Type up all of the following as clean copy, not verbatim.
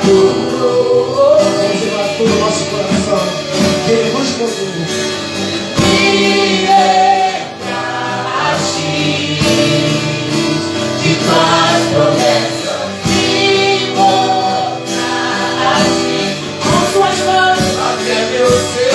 Vamos levar todo o nosso coração, que Ele nos conduz. De tuas promessas e morte, com suas mãos até meu ser.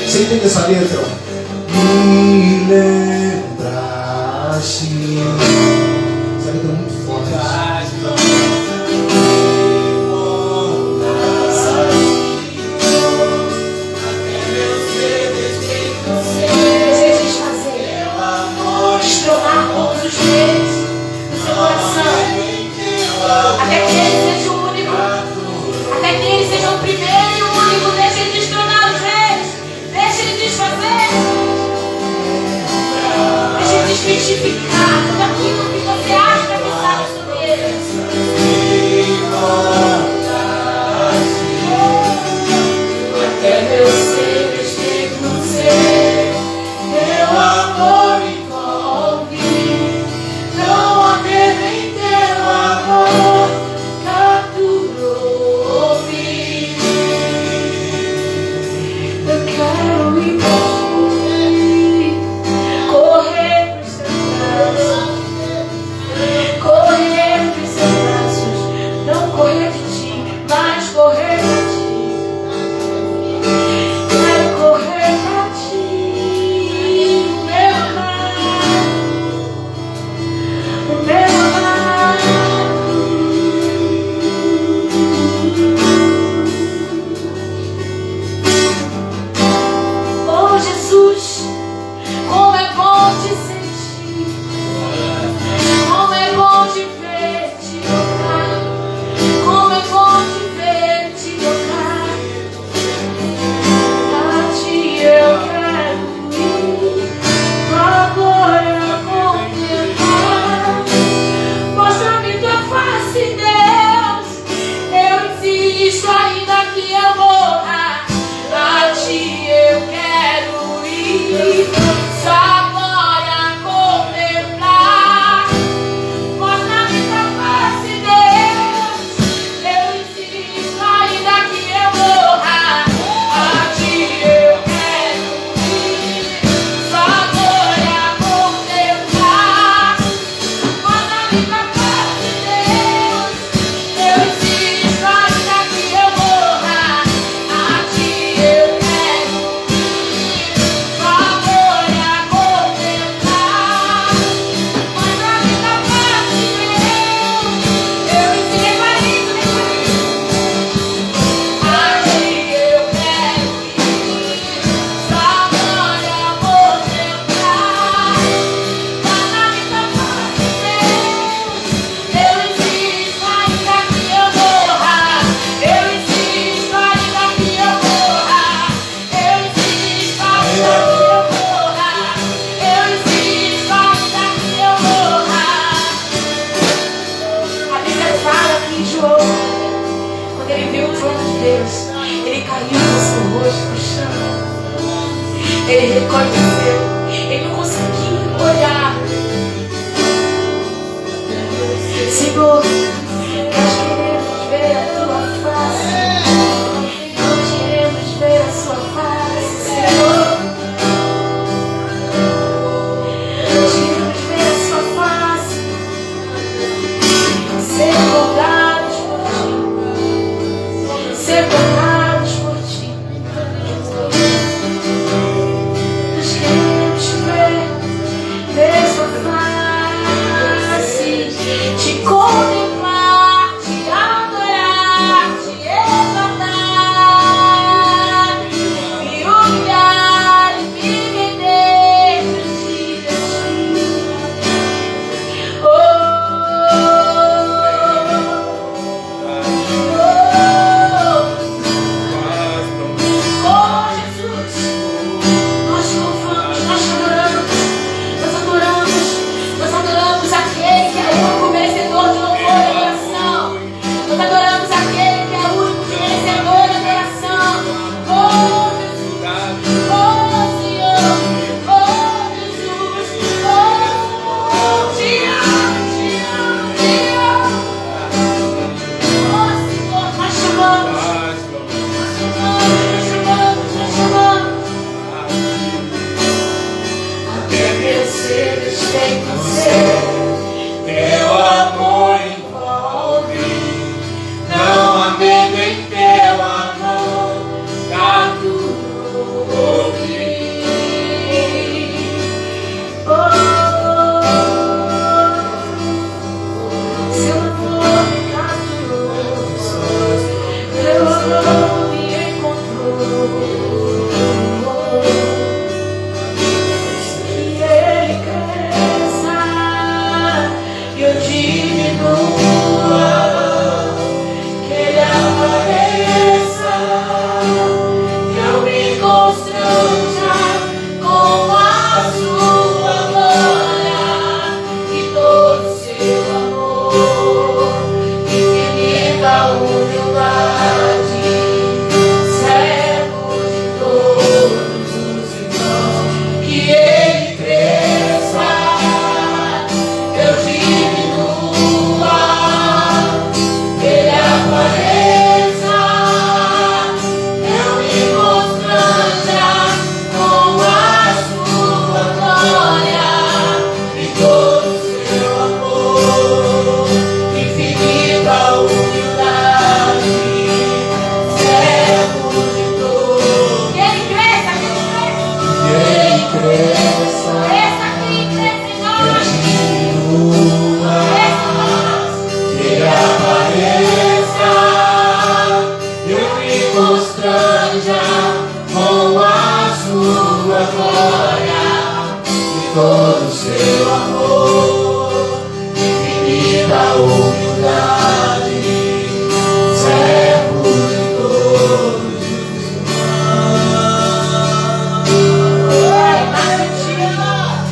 Você entende essa letra? Me lembraste. Essa letra é muito forte. Desmistificar tudo aquilo que você acha que sabe sobre ele. Até meu ser desfeito no ser, meu amor envolve. Não haver nem teu amor capturou-me. Eu quero ir correr pros seus braços, não correr de ti, mas correr pra ti. Quero correr pra ti, meu amado, meu amado. Oh Jesus, como é bom te sentir, como é bom te ver, te tocar, como é bom te ver, te tocar. A ti eu quero ir, tua glória contemplar. Mostra-me tua face, Deus, eu insisto ainda que eu morra. A ti eu quero ir, sua glória contemplar. Mostra-me tua face, Deus, eu insisto ainda que eu morra. A ti eu quero ir, sua glória contemplar. Mostra-me tua face, Deus, eu insisto ainda que eu morra. A ti eu quero ir, sua glória contemplar. reconheceu. Ele não conseguia olhar. Senhor, nós queremos ver a tua face. Nós queremos ver a sua face, Senhor. Nós queremos ver a sua face. Ser tocados por ti. Ser tocados por ti. Nós queremos ver sua face. Te contemplar, te adorar, te exaltar, me humilhar e me render diante de ti. Oh, Jesus, nós te louvamos, nós te adoramos, nós adoramos aquele que é o único merecedor de louvor e adoração. Nós adoramos aquele que é o único merecedor de adoração. Oh, Jesus, oh, Senhor, oh, Jesus, oh, te amo, te amo, te amo. Oh, Senhor, nós chamamos, nós chamamos. Até meu ser tem você. Teu amor envolve, não há medo em teu amor, tá tudo ouvido. Oh, seu amor me capturou, teu amor me encontrou. Que ele cresça e eu diminua, que ele apareça e eu me constranja com a sua glória e todo seu amor, infinita humildade, servo de todos os irmãos. Que ele cresça, eu diminua, que ele apareça, eu me constranja com a sua glória e todo seu amor, infinita humildade, servo de todos. Que ele cresça, que ele cresça. Cresça aqui, cresça em nós. Cresça em nós. Que ele apareça, eu me constranja com a sua glória e todo o seu amor, infinita humildade, servo de todos os Oi, Martina. irmãos.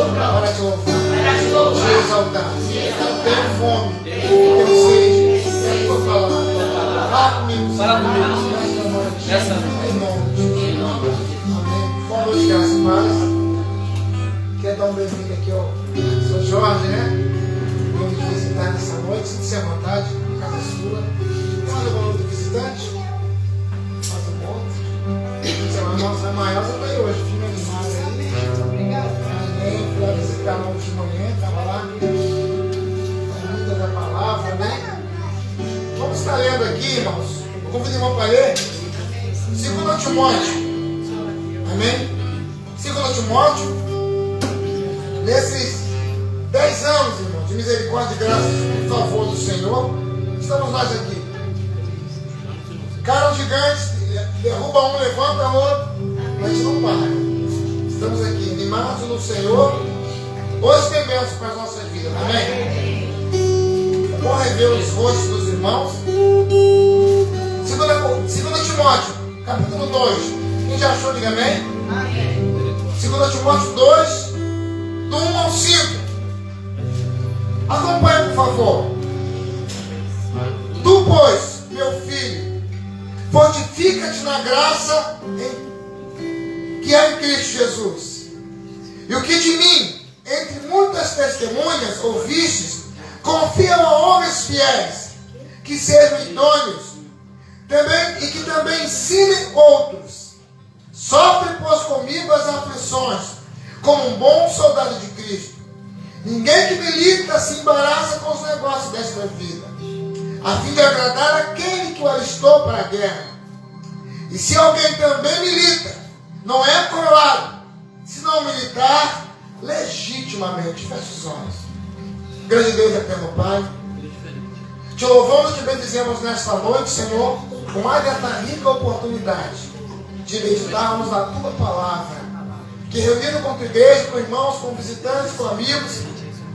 para te louvar, te exaltar. Eu tenho fome, eu tenho sede, é a tua palavra. Fala comigo, Nessa em nome de Jesus. Amém. Boa noite, graças e paz. Quero dar um bem-vindo aqui ao Sr. Jorge, né? Vamos visitar nessa noite, sinta-se à vontade, a casa é sua. Manda o valor do visitante. Faz o ponto. Seu irmão Zé Maior já está aí hoje, filme animado aí. Obrigado. Amém. Fui lá visitar hoje de manhã, estava lá. Muita da palavra, né? Vamos estar lendo aqui, irmãos. Eu convido o irmão para ler. 2 Timóteo. Amém? 2 Timóteo. Nesses 10 anos, irmão, de misericórdia e graça e favor do Senhor, estamos nós aqui. Caras gigantes, derruba um, levanta outro, mas a gente não para. Estamos aqui, animados no Senhor. Hoje tem bênção para as nossas vidas, amém? É bom rever os rostos dos irmãos. 2 Timóteo, capítulo 2. Quem já achou, diga amém? 2 Timóteo 2, do 1 ao 5. Acompanhe, por favor. Tu, pois, meu filho, fortifica-te na graça que é em Cristo Jesus. E o que de mim, entre muitas testemunhas, ouvistes, confia a homens fiéis, que sejam idôneos, também, e que também ensinem outros. Sofre, pois, comigo as aflições, como um bom soldado de Cristo. Ninguém que milita se embaraça com os negócios desta vida, a fim de agradar aquele que o alistou para a guerra. E se alguém também milita, não é coroado, se não militar legitimamente. Feche os olhos. Grande Deus, eterno Pai, te louvamos e te bendizemos nesta noite, Senhor, com mais esta rica oportunidade de meditarmos na tua palavra, que reunido com a tua igreja, com irmãos, com visitantes, com amigos,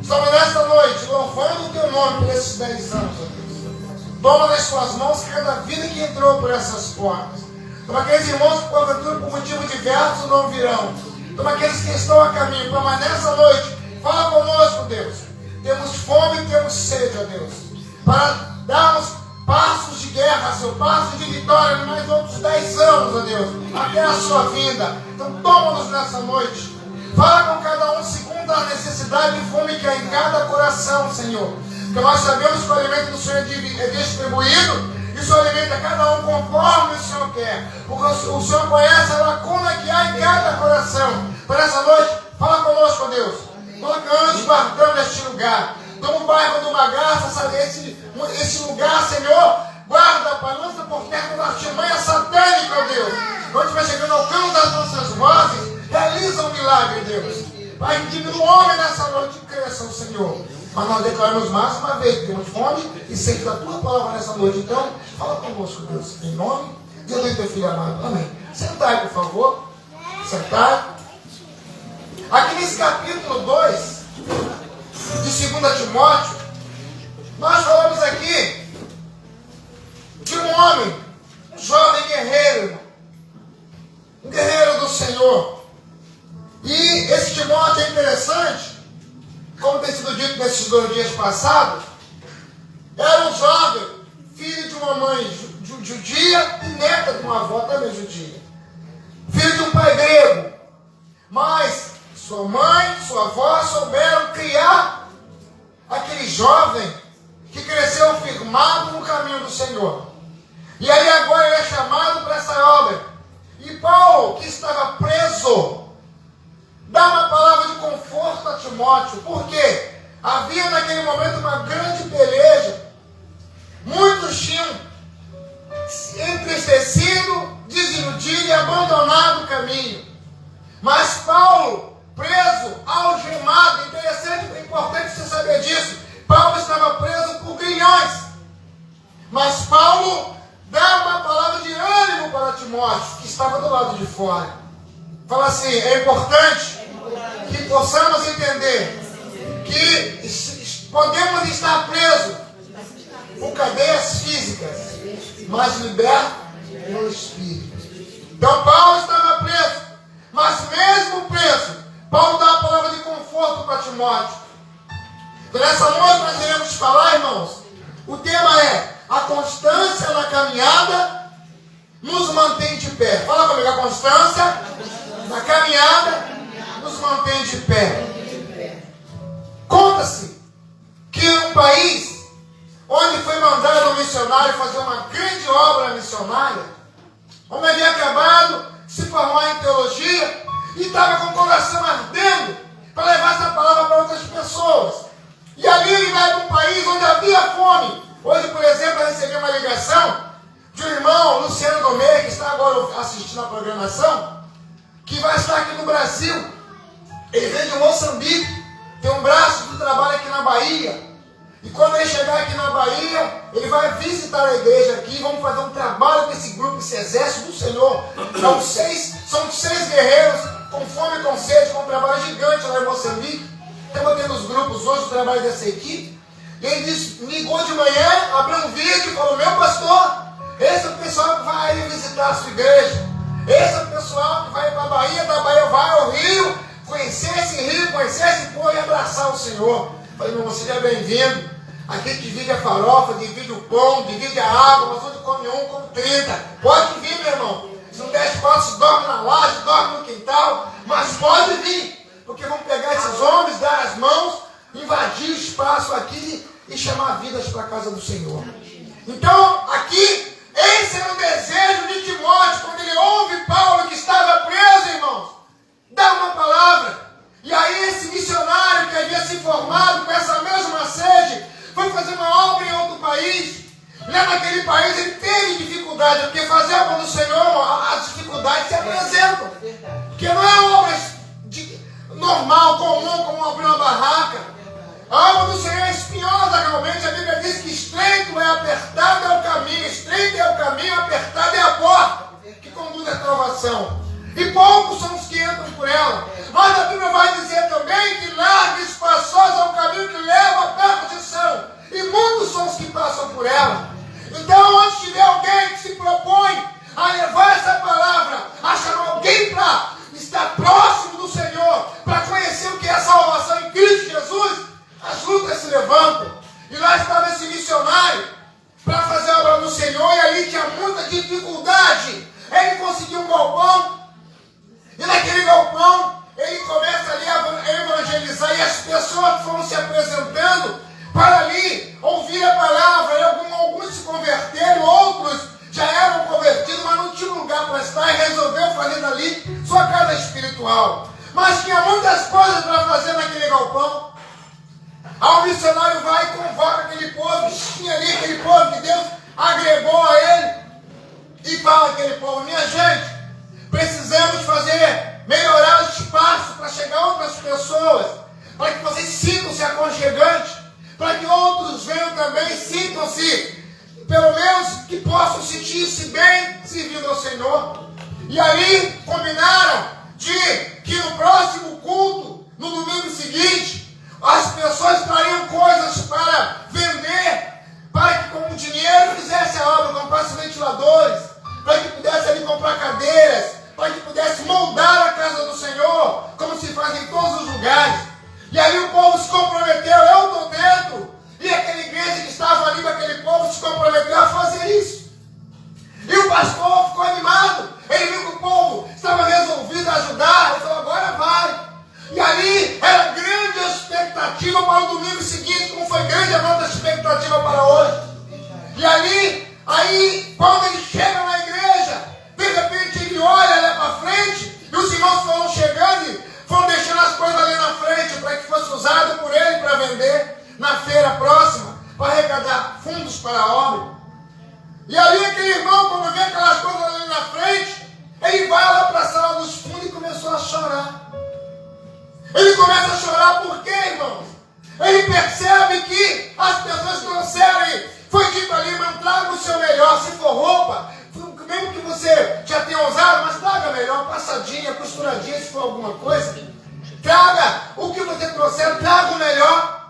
estamos nesta noite louvando o teu nome por esses 10 anos, ó Deus. Toma nas tuas mãos cada vida que entrou por essas portas. Toma aqueles irmãos que, porventura, por motivo diversos, não virão. Toma aqueles que estão a caminho. Toma nessa noite, fala conosco, Deus. Temos fome e temos sede, ó Deus, para darmos passos de guerra, Senhor, passos de vitória em mais outros 10 anos, ó Deus, até a sua vinda. Então toma-nos nessa noite. Fala com cada um segundo a necessidade e fome que há em cada coração, Senhor. Porque nós sabemos que o alimento do Senhor é distribuído e o Senhor alimenta cada um conforme o Senhor quer. Porque o Senhor conhece a lacuna que há em cada coração. Por essa noite, fala conosco, ó Deus. Coloca anjos guardando este lugar. Toma o bairro do Bagaça, sabe? Esse lugar, Senhor, guarda, Pai, lança por terra da artimanha satânica, ó Deus. Quando estiver chegando ao canto das nossas vozes, realiza um milagre, Deus. Pai, que no homem nessa noite cresça o Senhor. Mas nós declaramos mais uma vez que temos fome e sede da tua palavra nessa noite. Então, fala conosco, Deus, em nome de Deus e teu filho amado. Amém. Sentai, por favor. Sentai. Aqui nesse capítulo 2 de 2 Timóteo, nós falamos aqui de um homem, um jovem guerreiro, um guerreiro do Senhor. E esse Timóteo é interessante, como tem sido dito nesses 2 dias passados, era um jovem, filho de uma mãe judia e neta de uma avó também judia. Filho de um pai grego, mas sua mãe, sua avó souberam criar aquele jovem que cresceu firmado no caminho do Senhor. E aí agora ele é chamado para essa obra. E Paulo, que estava preso, dá uma palavra de conforto a Timóteo. Por quê? Havia naquele momento uma grande peleja. Muitos tinham entristecido, desiludido e abandonado o caminho. Mas Paulo, preso, algemado, interessante, é importante você saber disso. Paulo estava preso por grilhões. Mas Paulo dá uma palavra de ânimo para Timóteo, que estava do lado de fora. Fala assim, é importante que possamos entender que podemos estar presos por cadeias físicas, mas libertos pelo Espírito. Então Paulo estava preso, mas mesmo preso, Paulo dá uma palavra de conforto para Timóteo. Então, nessa noite nós iremos falar, irmãos, o tema é: a constância na caminhada nos mantém de pé. Fala comigo, a constância na caminhada nos mantém de pé. Conta-se que um país onde foi mandado um missionário fazer uma grande obra missionária, homem havia acabado de se formar em teologia e estava com o coração ardendo para levar essa palavra para outras pessoas. E ali ele vai para um país onde havia fome. Hoje, por exemplo, eu recebi uma ligação de um irmão, Luciano Domê, que está agora assistindo a programação, que vai estar aqui no Brasil. Ele vem de Moçambique, tem um braço de trabalho aqui na Bahia. E quando ele chegar aqui na Bahia, ele vai visitar a igreja aqui. Vamos fazer um trabalho com esse grupo, esse exército do Senhor. São seis guerreiros com fome e com sede, com um trabalho gigante lá em Moçambique. Estamos tendo os grupos hoje, o trabalho dessa equipe. E ele me ligou de manhã, abriu um vídeo e falou: meu pastor, esse é o pessoal que vai visitar a sua igreja. Esse é o pessoal que vai para a Bahia, da Bahia vai ao Rio, conhecer esse rio, conhecer esse povo e abraçar o Senhor. Falei: meu irmão, seja bem-vindo. Aqui divide a farofa, divide o pão, divide a água, mas onde come um, come 30. Pode vir, meu irmão. Se não der espaço, se dorme na laje, dorme no quintal, mas pode vir, porque vamos pegar esses homens, dar as mãos, invadir o espaço aqui e chamar vidas para a casa do Senhor. Então, aqui, esse era o desejo de Timóteo, quando ele ouve Paulo que estava preso, irmãos, dá uma palavra. E aí esse missionário que havia se formado com essa mesma sede, foi fazer uma obra em outro país. Lá naquele país ele teve dificuldade, porque fazer a obra do Senhor, as dificuldades se apresentam. Porque não é obra normal, comum, como abrir uma barraca. A obra do Senhor é espinhosa realmente. A Bíblia diz que estreito é apertado é o caminho, estreito é o caminho, apertado é a porta que conduz à salvação. E poucos são os que entram por ela. Mas a Bíblia vai dizer também que largo e espaçoso é o caminho que leva à perdição. E muitos são os que passam por ela. Então, onde tiver alguém que se propõe a levar essa palavra, a chamar alguém para estar próximo do Senhor, para conhecer o que é a salvação em Cristo Jesus, as lutas se levantam. E lá estava esse missionário para fazer a obra do Senhor, e ali tinha muita dificuldade. Ele conseguiu um galpão, e naquele galpão ele começa ali a evangelizar, e as pessoas foram se apresentando para ali ouvir a palavra. E alguns se converteram, outros já eram convertidos, mas não tinham lugar para estar, e resolveu fazer dali sua casa espiritual. Mas tinha muitas coisas para fazer naquele galpão. Aí o missionário vai e convoca aquele povo, tinha ali aquele povo que Deus agregou a ele, e fala aquele povo: minha gente, precisamos melhorar o espaço para chegar a outras pessoas, para que vocês sintam-se aconchegantes, para que outros venham também e sintam-se, pelo menos que possam sentir-se bem servindo ao Senhor. E ali combinaram de que no próximo culto, no domingo seguinte, as pessoas trariam coisas para vender, para que com o dinheiro fizesse a obra, comprasse ventiladores, para que pudesse ali comprar cadeiras, para que pudesse moldar a casa do Senhor, como se faz em todos os lugares. E aí o povo se comprometeu: eu estou dentro. E aquela igreja que estava ali com aquele povo se comprometeu a fazer isso. E o pastor ficou animado. Ele viu que o povo estava resolvido a ajudar. Ele falou: agora vai. E ali era grande a expectativa para o domingo seguinte, como foi grande a nossa expectativa para hoje. E aí quando ele chega na igreja, de repente ele olha para frente, e os irmãos foram chegando e foram deixando as coisas ali na frente, para que fosse usado por ele para vender na feira próxima, para arrecadar fundos para a obra. E ali aquele irmão, quando vê aquelas coisas ali na frente, ele vai lá para a sala dos fundos e começou a chorar. Ele começa a chorar por quê, irmãos? Ele percebe que as pessoas trouxeram, e foi dito ali: mas traga o seu melhor. Se for roupa, mesmo que você já tenha usado, mas traga melhor, passadinha, costuradinha, se for alguma coisa. Traga o que você trouxer, traga o melhor.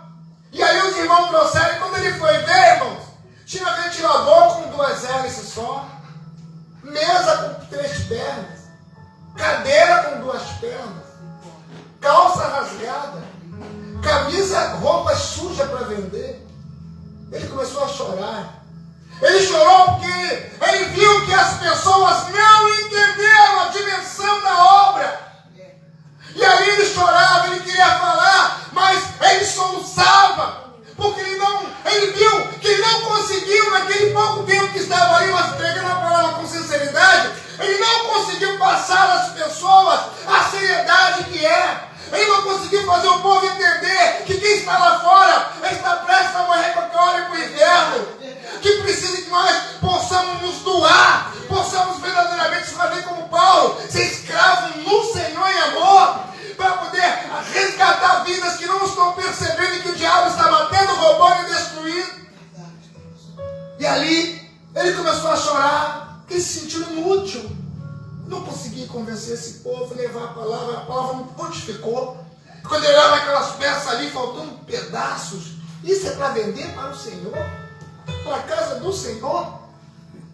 E aí os irmãos trouxeram, e quando ele foi ver, irmãos, tinha ventilador com 2 hélices só, mesa com 3 pernas, cadeira com 2 pernas, calça disponibiliza roupas sujas para vender. Ele começou a chorar. Ele chorou porque ele viu que as pessoas não entenderam a dimensão da obra. E ali ele chorava, ele queria falar, mas ele soluçava. Porque ele viu que ele não conseguiu, naquele pouco tempo que estava ali, mas pregando a palavra com sinceridade, ele não conseguiu passar às pessoas a seriedade que é. Ele não conseguiu fazer o povo entender que quem está lá fora está prestes a morrer para que olhe para o inferno. Que precisa que nós possamos nos doar, possamos verdadeiramente fazer como Paulo, ser escravo no Senhor em amor, para poder resgatar vidas que não estão percebendo que o diabo está matando, roubando e destruindo. E ali ele começou a chorar, porque ele se sentiu inútil. Não conseguia convencer esse povo, levar a palavra não prontificou. Quando ele olhava aquelas peças ali, faltando pedaços, isso é para vender para o Senhor, para a casa do Senhor.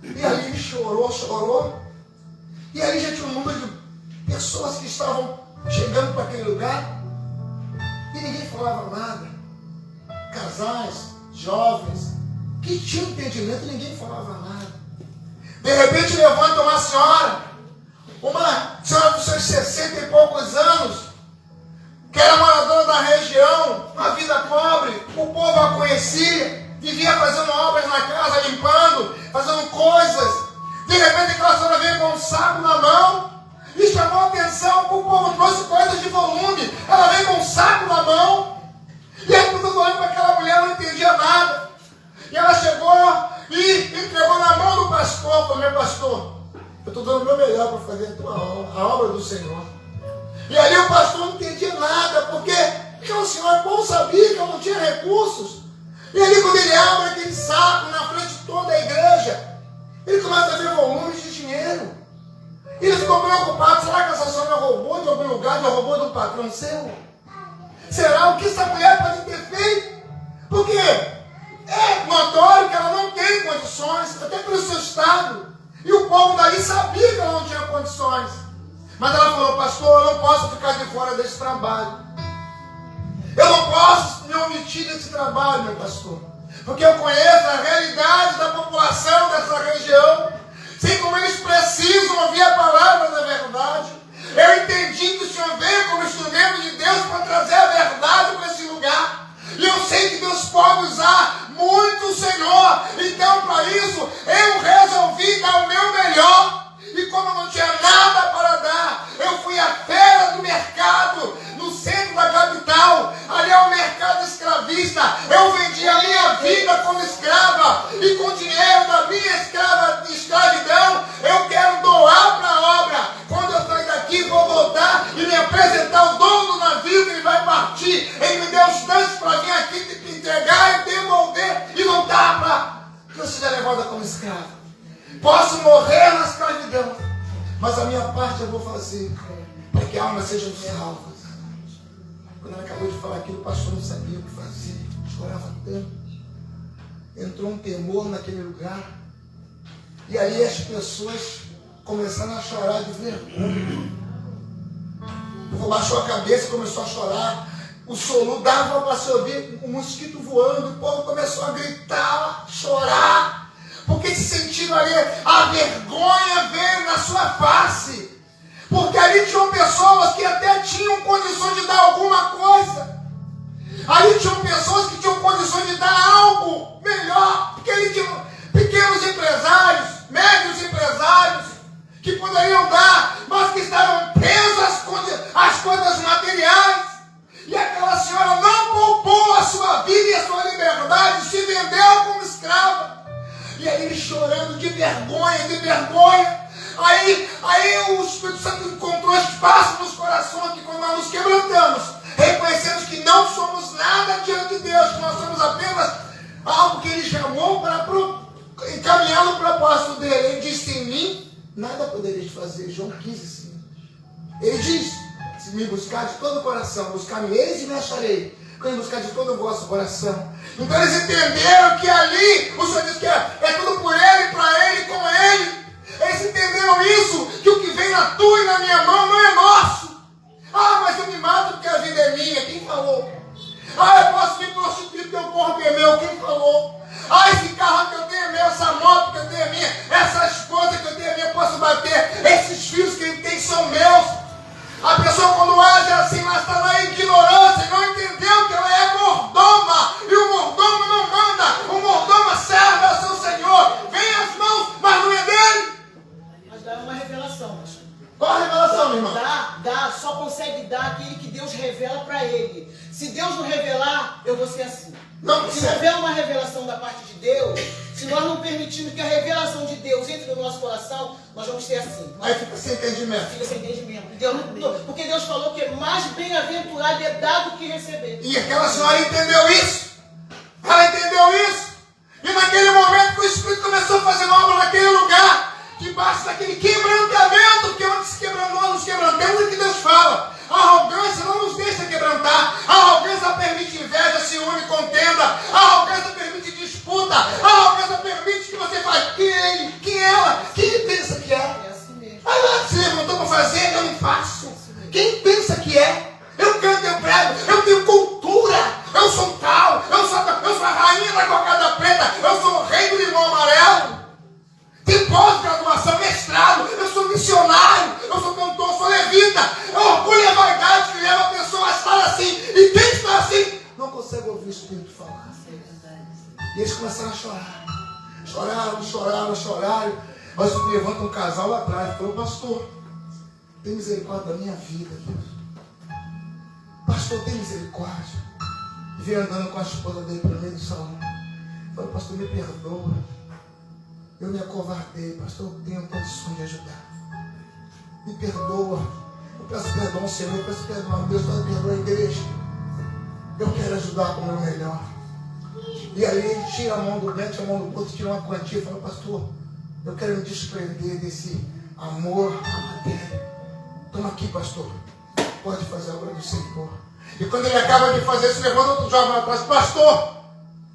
E ali ele chorou. E ali já tinha um número de pessoas que estavam chegando para aquele lugar e ninguém falava nada. Casais, jovens, que tinham entendimento, ninguém falava nada. De repente levanta uma senhora dos seus 60 e poucos anos, que era moradora da região, uma vida pobre, o povo a conhecia, vivia fazendo obras na casa, limpando, fazendo coisas. De repente aquela senhora veio com um saco na mão e chamou a atenção, o povo trouxe coisas de volume. Ela veio com um saco na mão e aí todo mundo olhando para aquela mulher, não entendia nada. E ela chegou e entregou na mão do pastor, falou: meu pastor, eu estou dando o meu melhor para fazer a tua obra, a obra do Senhor. E ali o pastor não entendia nada, porque aquela senhora bom sabia que eu não tinha recursos. E ali quando ele abre aquele saco na frente de toda a igreja, ele começa a ver volumes de dinheiro. E ele ficou preocupado: será que essa senhora roubou de algum lugar, já roubou de um patrão seu? Será o que essa mulher pode ter feito? Porque é notório que ela não tem condições, até pelo seu estado. E o povo dali sabia que ela não tinha condições. Mas ela falou: pastor, eu não posso ficar de fora desse trabalho. Eu não posso me omitir desse trabalho, meu pastor. Porque eu conheço a realidade da população dessa região. Sei como eles precisam ouvir a palavra da verdade. Eu entendi que o Senhor veio como instrumento de Deus para trazer a verdade para esse lugar. E eu sei que Deus pode usar muito o Senhor. Então, para isso, eu resolvi dar o meu melhor. E como eu não tinha nada para dar, eu fui à feira do mercado, no centro da capital. Ali é o mercado escravista. Eu vendi a minha vida como escrava. E com o dinheiro da minha escravidão, eu quero doar para a obra. Quando eu sair daqui, vou voltar e me apresentar ao dono do navio, que ele vai partir. Ele me deu os tanques para vir aqui entregar e devolver e voltar para que eu seja levada como escrava. Posso morrer na escravidão, mas a minha parte eu vou fazer para que almas sejam salvas. Quando ela acabou de falar aquilo, o pastor não sabia o que fazer, chorava tanto. Entrou um temor naquele lugar. E aí as pessoas começaram a chorar de vergonha. O povo baixou a cabeça e começou a chorar. O soluço dava para se ouvir um mosquito voando. O povo começou a gritar, chorar. Porque se sentindo ali, a vergonha veio na sua face. Porque ali tinham pessoas que até tinham condições de dar alguma coisa. Ali tinham pessoas que tinham condições de dar algo melhor. Porque ali tinham pequenos empresários, médios empresários, que poderiam dar, mas que estavam presos às coisas materiais. E aquela senhora não poupou a sua vida e a sua liberdade, se vendeu como escrava. E aí ele chorando de vergonha. Aí o Espírito Santo encontrou espaço nos corações, que quando nós nos quebrantamos, reconhecemos que não somos nada diante de Deus, que nós somos apenas algo que Ele chamou para encaminhar no propósito dele. Ele disse: em mim nada podereis fazer. João 15:5. Ele diz: se me buscar de todo o coração, buscar-me-eis e me acharei, quando buscar de todo o vosso coração. Então eles entenderam que ali o Senhor diz que é tudo por Ele, para Ele, com Ele. Eles entenderam isso, que o que vem na tua e na minha mão não é nosso. Ah, mas eu me mato porque a vida é minha. Quem falou? Ah, me prostituir porque o corpo é meu. Quem falou? Ah, esse carro que eu tenho é meu, essa moto que eu tenho é minha, essa esposa que eu tenho é minha, eu posso bater. Esses filhos que ele tem são meus. A pessoa quando age assim, ela está na ignorância, não entendeu que ela é mordoma. E o mordomo não manda, o mordomo serve ao seu Senhor. Vem as mãos, mas não é dele. Mas dá uma revelação, pastor. Qual a revelação, meu irmão? Só consegue dar aquele que Deus revela para ele. Se Deus não revelar, eu vou ser assim. Não, se houver uma revelação da parte de Deus, se nós não permitirmos que a revelação de Deus entre no nosso coração, nós vamos ser assim. Aí fica sem entendimento. Fica sem entendimento. Porque Deus falou que mais bem-aventurado é dar do que receber. E aquela senhora entendeu isso. Ela entendeu isso. E naquele momento que o Espírito começou a fazer obra naquele lugar, debaixo daquele quebrantamento, porque onde se quebrou, nós nos quebrantamos, é que Deus fala. A arrogância não nos deixa quebrantar. A arrogância permite inveja, ciúme, contenda. A arrogância permite disputa. A arrogância permite que você fale, quem é ele? Quem é ela? Quem pensa que é? É assim mesmo. Aí lá, se levantou para fazer, eu não faço. Quem pensa que é? Eu canto, eu prego, eu tenho cultura. Eu sou tal, eu sou a rainha da cocada preta, eu sou o rei do limão amarelo. Tem pós-graduação, mestrado, eu sou missionário, eu sou cantor, sou levita. É orgulho e a vaidade que leva a pessoa a estar assim. E quem está assim não consegue ouvir o Espírito falar. E eles começaram a chorar. Choraram. Mas levanta um casal lá atrás e falou, pastor, tem misericórdia da minha vida, Deus. Pastor, tem misericórdia. E veio andando com a esposa dele pelo meio do salão. Falou, pastor, me perdoa. Eu me acovardei, pastor, eu tenho condições de ajudar. Me perdoa. Eu peço perdão ao Senhor, eu peço perdão a Deus, mas perdoa a igreja. Eu quero ajudar com o meu melhor. E aí ele tira a mão do dente, a mão do outro, tira uma quantia e fala, pastor, eu quero me desprender desse amor à matéria. Toma aqui, pastor. Pode fazer a obra do Senhor. E quando ele acaba de fazer isso, levanta outro jovem atrás, pastor,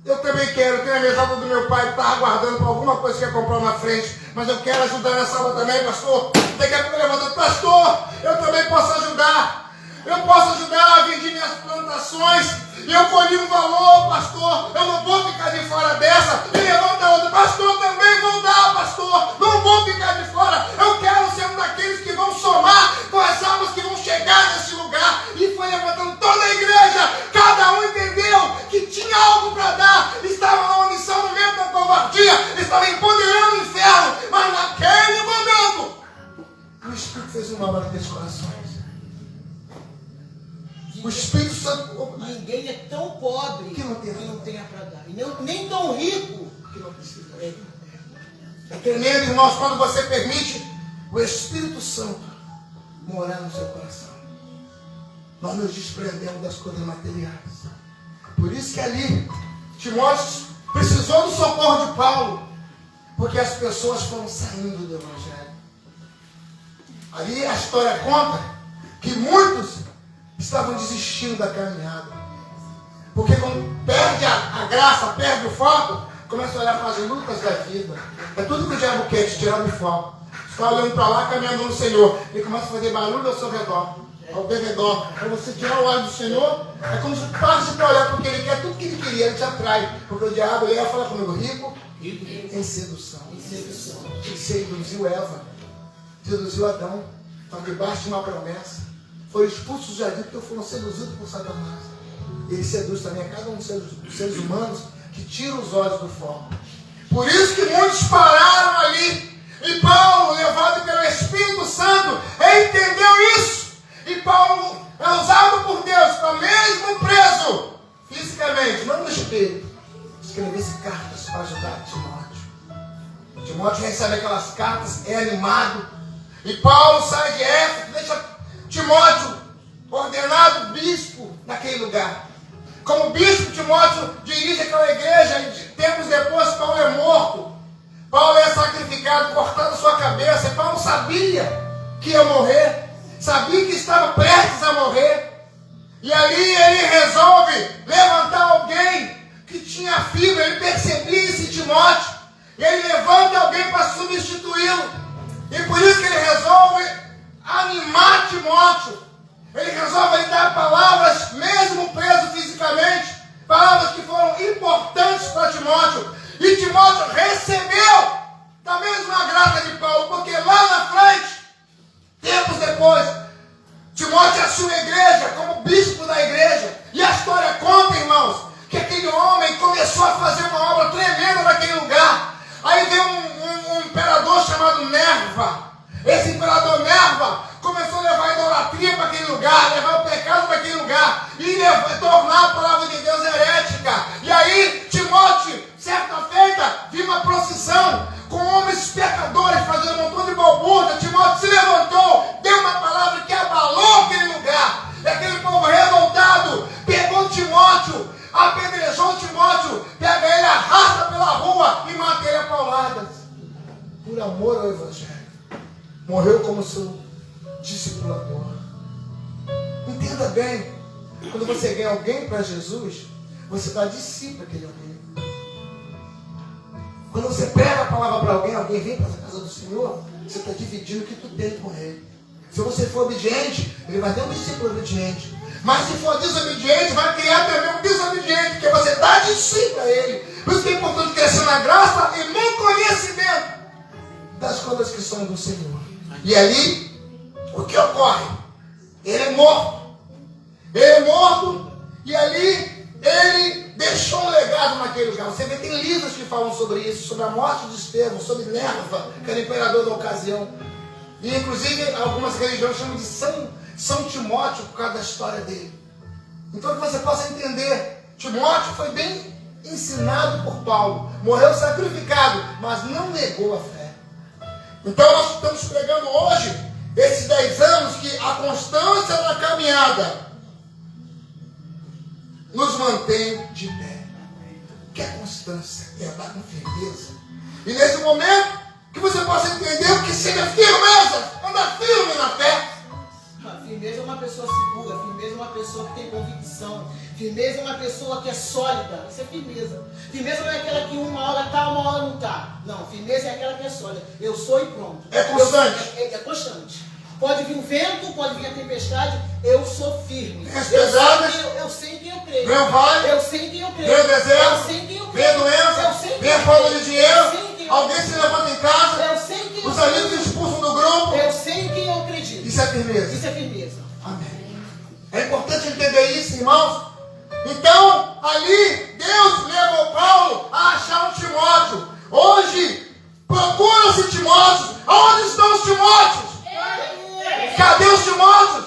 eu também quero, tenho a mesada do meu pai que está aguardando por alguma coisa que quer comprar na frente, mas eu quero ajudar nessa obra também, pastor. Daqui a pouco levanta, pastor, eu também posso ajudar. Eu posso ajudar a vender minhas plantações. E eu colhi um valor, pastor. Eu não vou ficar de fora dessa. E levanta outro, pastor, também vou dar, pastor. Não vou ficar de fora. Eu quero ser um daqueles que vão somar com as almas que vão chegar nesse lugar. E foi levantando toda a igreja. Cada um entendeu que tinha algo para dar. Estava numa missão no meio da covardia. Estava empoderando o inferno. Mas naquele momento, o Espírito fez uma obra naqueles corações. O Espírito Santo. Ninguém é tão pobre que não tenha para dar. E nem tão rico que não precisa. É tremendo, irmãos, quando você permite o Espírito Santo morar no seu coração. Nós nos desprendemos das coisas materiais. Por isso que ali Timóteo precisou do socorro de Paulo, porque as pessoas foram saindo do Evangelho. Ali a história conta que muitos estavam desistindo da caminhada. Porque quando perde a graça, perde o foco, começa a olhar para as lutas da vida. É tudo que o diabo quer, te tirar do foco. Você está olhando para lá, caminhando no Senhor. Ele começa a fazer barulho ao seu redor, ao derredor. Para você tirar o olho do Senhor, é como se passe para olhar porque ele quer tudo que ele queria, ele te atrai. Porque o diabo, ele ia falar comigo, rico em sedução. Ele seduziu Eva, seduziu Adão, estava debaixo de uma promessa. Foram expulsos do jardim porque foram seduzidos por Satanás. Ele seduz também a cada um dos seres humanos que tira os olhos do foco. Por isso que muitos pararam ali. E Paulo, levado pelo Espírito Santo, entendeu isso. E Paulo é usado por Deus para mesmo preso fisicamente, não no espírito, escrevesse cartas para ajudar Timóteo. Timóteo recebe aquelas cartas, é animado. E Paulo sai de Éfeso, deixa Timóteo ordenado bispo naquele lugar. Como bispo, Timóteo dirige aquela igreja e tempos depois Paulo é morto. Paulo é sacrificado, cortado a sua cabeça. E Paulo sabia que ia morrer, sabia que estava prestes a morrer. E ali ele resolve levantar alguém que tinha fibra, ele percebia esse Timóteo. E ele levanta alguém para substituí-lo. E por isso que ele resolve animar Timóteo. Ele resolve lhe dar palavras, mesmo preso fisicamente, para começou a fazer uma obra tremenda naquele lugar. Aí veio um imperador chamado Nerva. Esse imperador Nerva começou a levar a idolatria para aquele lugar, levar o pecado para aquele lugar e tornar a palavra de Deus herética. E aí Timóteo, certa feita, viu uma procissão com homens pecadores fazendo um montão de balbúrdia. Timóteo se levantou, deu uma palavra que abalou aquele lugar. E aquele povo revoltado pegou Timóteo, apedrejou Timóteo, pega ele, arrasta pela rua e mata ele a pauladas. Por amor ao Evangelho. Morreu como seu discipulador. Entenda bem, quando você ganha alguém para Jesus, você dá de si para aquele alguém. Quando você prega a palavra para alguém, alguém vem para a casa do Senhor, você está dividindo o que tu tem com ele. Se você for obediente, ele vai ter um discípulo obediente. Mas se for desobediente, vai criar também um desobediente, porque você dá de si para ele. Por isso que é importante crescer na graça e no conhecimento das coisas que são do Senhor. E ali, o que ocorre? Ele é morto. Ele é morto e ali ele deixou um legado naquele lugar. Você vê, tem livros que falam sobre isso, sobre a morte de Estevão, sobre Nerva, que era imperador da ocasião. E inclusive algumas religiões chamam de São Timóteo por causa da história dele. Então que você possa entender, Timóteo foi bem ensinado por Paulo, morreu sacrificado, mas não negou a fé. Então nós estamos pregando hoje esses 10 anos que a constância na caminhada nos mantém de pé. O que é constância? É andar com firmeza. E nesse momento que você possa entender o que seja firmeza, andar firme na fé. Firmeza é uma pessoa segura, firmeza é uma pessoa que tem convicção, firmeza é uma pessoa que é sólida. Isso é firmeza. Firmeza não é aquela que uma hora está, uma hora não está. Não, firmeza é aquela que é sólida. Eu sou e pronto. É constante. É constante. Pode vir o vento, pode vir a tempestade, eu sou firme. As pesadas, eu sei em quem eu creio. vem o vale, eu sei em quem eu creio. vem o deserto, eu sei em quem eu vem a creio. doença, vem a falta de dinheiro, alguém se levanta em casa, eu sei em quem eu os amigos expulsam do grupo. Eu sei em quem eu acredito. Isso é firmeza. Isso é firmeza. Amém. É importante entender isso, irmãos. Então, ali, Deus levou Paulo a achar um Timóteo. Hoje, procura-se Timóteos. Aonde estão os Timóteos? Cadê os Timóteos?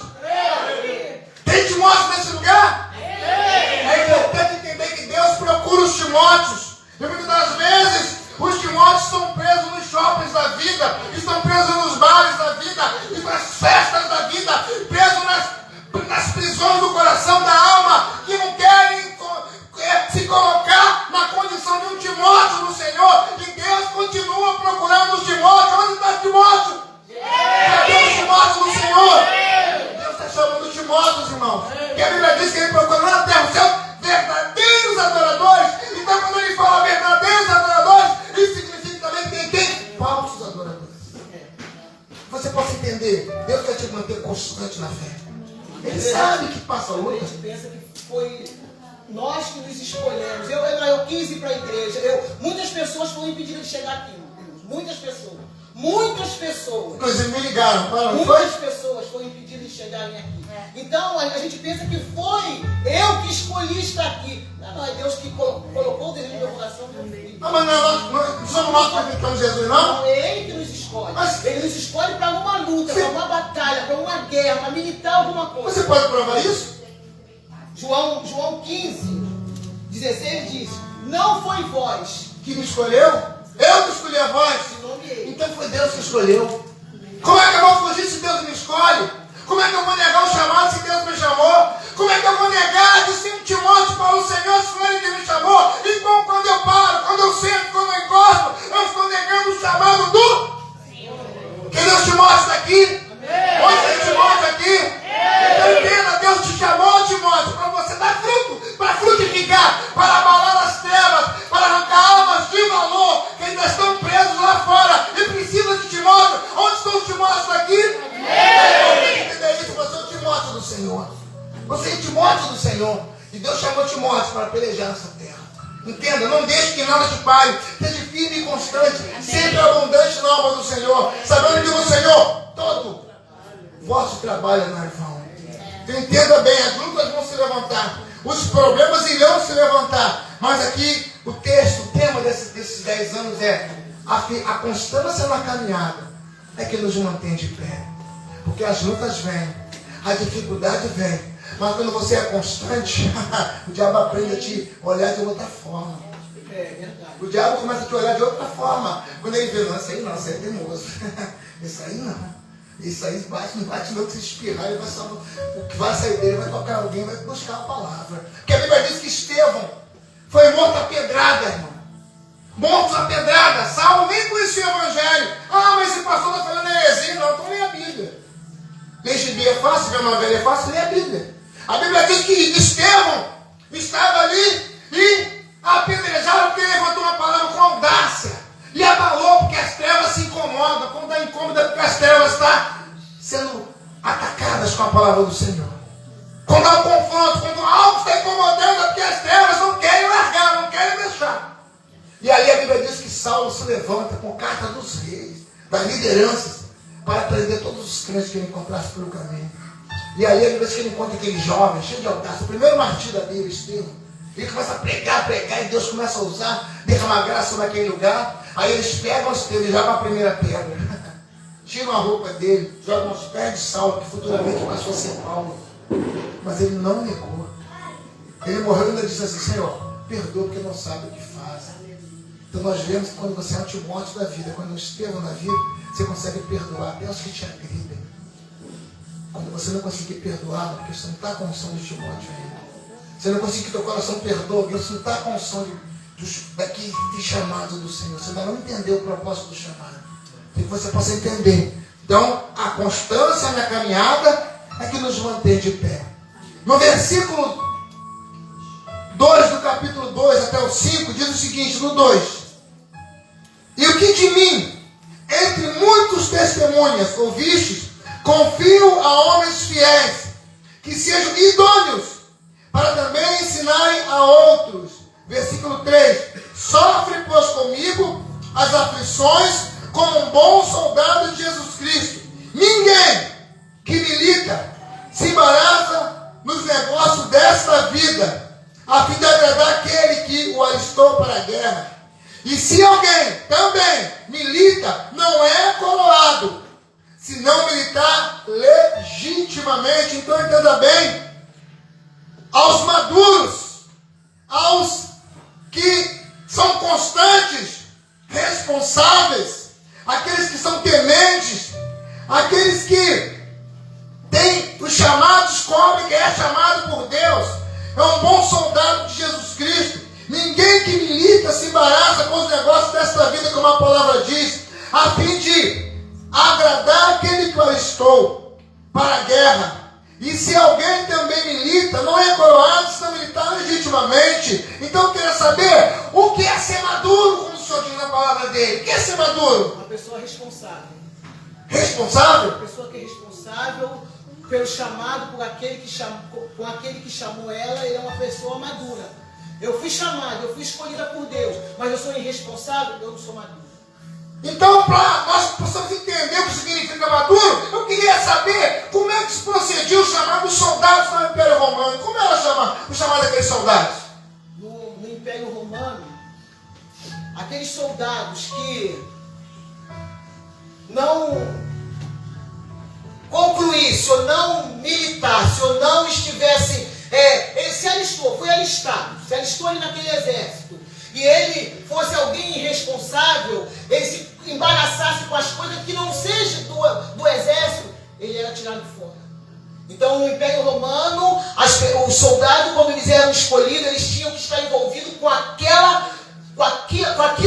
Tem Timóteo nesse lugar? É importante entender que Deus procura os Timóteos. E muitas das vezes, os Timóteos estão presos nos shoppings da vida, estão presos nos bares da vida, e nas festas da vida, presos nas prisões do coração, da alma, que não querem se colocar na condição de um Timóteo no Senhor. E Deus continua procurando os Timóteos. Onde está Timóteo? Cadê os Timóteos do Senhor? Deus está chamando Timóteos, irmãos. Porque a Bíblia diz que ele procura na terra os seus verdadeiros adoradores. Então, quando ele fala verdadeiros adoradores, isso significa também que tem quem? Falsos adoradores. Você possa entender, Deus quer te manter constante na fé. Ele sabe que passa A luta. gente pensa que foi nós que nos escolhemos. Eu quis ir para a igreja. Muitas pessoas foram impedidas de chegar aqui. Muitas pessoas. Muitas pessoas. Inclusive me ligaram. Não foi? Muitas pessoas foram impedidas de chegarem aqui. Então a gente pensa que foi eu que escolhi estar aqui. Não, é Deus que colocou o desejo no meu coração. Não, mas não somos nós que acreditamos em Jesus, não? Não, é Ele que nos escolhe. Mas- Ele nos escolhe para uma luta, Sim. para uma batalha, para uma guerra, para militar alguma coisa. Você pode provar isso? João 15, 16 diz: não foi vós, Que me escolheu? Eu que escolhi a voz. em nome dele. Então foi Deus que escolheu. Como é que eu vou fugir se Deus me escolhe? Como é que eu vou negar o chamado se Deus me chamou? Como é que eu vou negar de ser um Timóteo para o Senhor se foi Ele que me chamou? Então quando eu paro, quando eu sento, quando eu encosto, eu estou negando o chamado do Senhor. Cadê os Timóteos daqui? Onde tem Timóteo aqui? Então entenda, Deus te chamou, Timóteo, para você dar fruto, para frutificar, para abalar as trevas, para arrancar almas de valor que ainda estão presos lá fora e precisa de Timóteo. Onde estão os Timóteos daqui? É importante entender isso. Você é o Timóteo do Senhor. Você é Timóteo do Senhor. E Deus chamou Timóteo para pelejar nessa terra. Entenda, não deixe que nada te pare. Seja firme e constante, sempre abundante na alma do Senhor, sabendo que no Senhor todo vosso trabalho não é vão. Então entenda bem, as lutas vão se levantar, Os problemas irão se levantar. Mas aqui o tema desses 10 anos é a constância na caminhada é que nos mantém de pé. Porque as lutas vêm, a dificuldade vem. Mas quando você é constante, o diabo aprende a te olhar de outra forma. É verdade. O diabo começa a te olhar de outra forma. Quando ele vê, não, isso aí não, isso aí é teimoso. Isso aí não. Isso aí não bate não, que se espirrar, ele vai o que vai sair dele vai tocar alguém, vai buscar a palavra. Porque a Bíblia diz que Estevão foi morto a pedrada, irmão. Morto a pedrada. Saulo nem conhecia o Evangelho. Ah, mas esse pastor está falando heresia. Não, então lê a Bíblia. Ler gibi é fácil, ver uma velha é fácil, lê a Bíblia. A Bíblia diz que Estevão estava ali e apedrejaram porque ele levantou uma palavra com audácia. E abalou porque as trevas se incomodam. Quando dá incômodo é porque as trevas estão sendo atacadas com a palavra do Senhor. Quando há um confronto, quando algo está incomodando é porque as trevas não querem largar, não querem deixar. E aí a Bíblia diz que Saulo se levanta com carta dos reis, das lideranças, para prender todos os crentes que ele encontrasse pelo caminho. E aí a Bíblia diz que ele encontra aquele jovem, cheio de audácia, o primeiro martírio da Bíblia, Estevão. Ele começa a pregar, e Deus começa a usar, derramar graça naquele lugar. Aí eles pegam Estevão e jogam a primeira pedra. Tiram a roupa dele, jogam aos pés de Saulo, que futuramente passou a ser Paulo. Mas ele não negou. Ele morreu e ainda disse assim: Senhor, perdoa porque não sabe o que faz. Então nós vemos que quando você é um Timóteo da vida, quando é um Estevão da vida, você consegue perdoar até os que te agridem. Quando você não conseguir perdoar, porque você não está com a unção de Timóteo ainda. Você não conseguir que teu coração perdoe, porque você não está com a unção de chamado do Senhor. Você ainda não entendeu o propósito do chamado. Para que você possa entender. Então, a constância na caminhada é que nos mantém de pé. No versículo 2 do capítulo 2 até o 5, diz o seguinte, no 2. E o que de mim, entre muitos testemunhas ouvistes, confio a homens fiéis, que sejam idôneos, para também ensinarem a outros. Versículo 3. Sofre, pois, comigo as aflições como um bom soldado de Jesus Cristo. Ninguém que milita se embaraça nos negócios desta vida, a fim de agradar aquele que o alistou para a guerra. E se alguém também milita, não é coroado, se não militar legitimamente. Então entenda bem, aos maduros, aos que são constantes, responsáveis, aqueles que são tementes, aqueles que têm os chamados, cobre que é chamado por Deus, é um bom soldado de Jesus Cristo. Ninguém que milita se embaraça com os negócios desta vida, como a palavra diz, a fim de agradar aquele que o alistou para a guerra. E se alguém também milita, não é coroado, se não militar legitimamente. Então eu queria saber o que é ser maduro, como o Senhor diz na palavra dele. O que é ser maduro? Uma pessoa responsável. Responsável? Uma pessoa que é responsável pelo chamado, por aquele que chamou ela, ele é uma pessoa madura. Eu fui chamado, eu fui escolhida por Deus, mas eu sou irresponsável, eu não sou maduro. Então, para nós possamos entender o que significa maduro, eu queria saber como é que se procedia o chamado dos soldados no Império Romano. Como era o chamado daqueles soldados? No Império Romano, aqueles soldados que não concluísse ou não militasse ou não estivesse, ele se alistou, foi alistado, se alistou ali naquele exército, e ele fosse alguém irresponsável, ele se embaraçasse com as coisas que não seja do exército, ele era tirado fora. Então no Império Romano, os soldados, quando eles eram escolhidos, eles tinham que estar envolvidos com aquilo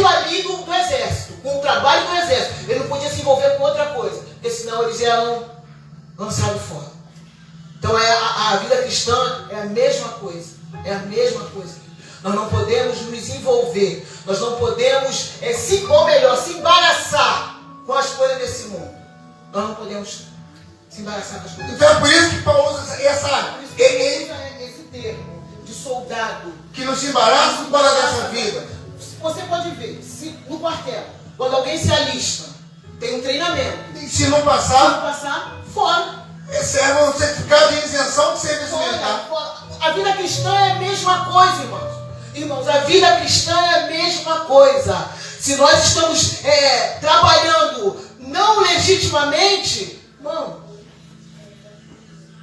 ali do exército, com o trabalho do exército. Ele não podia se envolver com outra coisa, porque senão eles eram lançados fora. Então a vida cristã é a mesma coisa. É a mesma coisa. Nós não podemos nos envolver. Nós não podemos, se embaraçar com as coisas desse mundo. Nós não podemos se embaraçar com as coisas. Então é por isso que Paulo usa Esse termo de soldado. que não se embaraça fora dessa vida. Você pode ver, no quartel, quando alguém se alista, tem um treinamento. E se não Se passar, não passar, fora. recebe um certificado de isenção de serviço militar. A vida cristã é a mesma coisa, irmãos. Irmãos, a vida cristã é a mesma coisa. Se nós estamos trabalhando não legitimamente, irmão.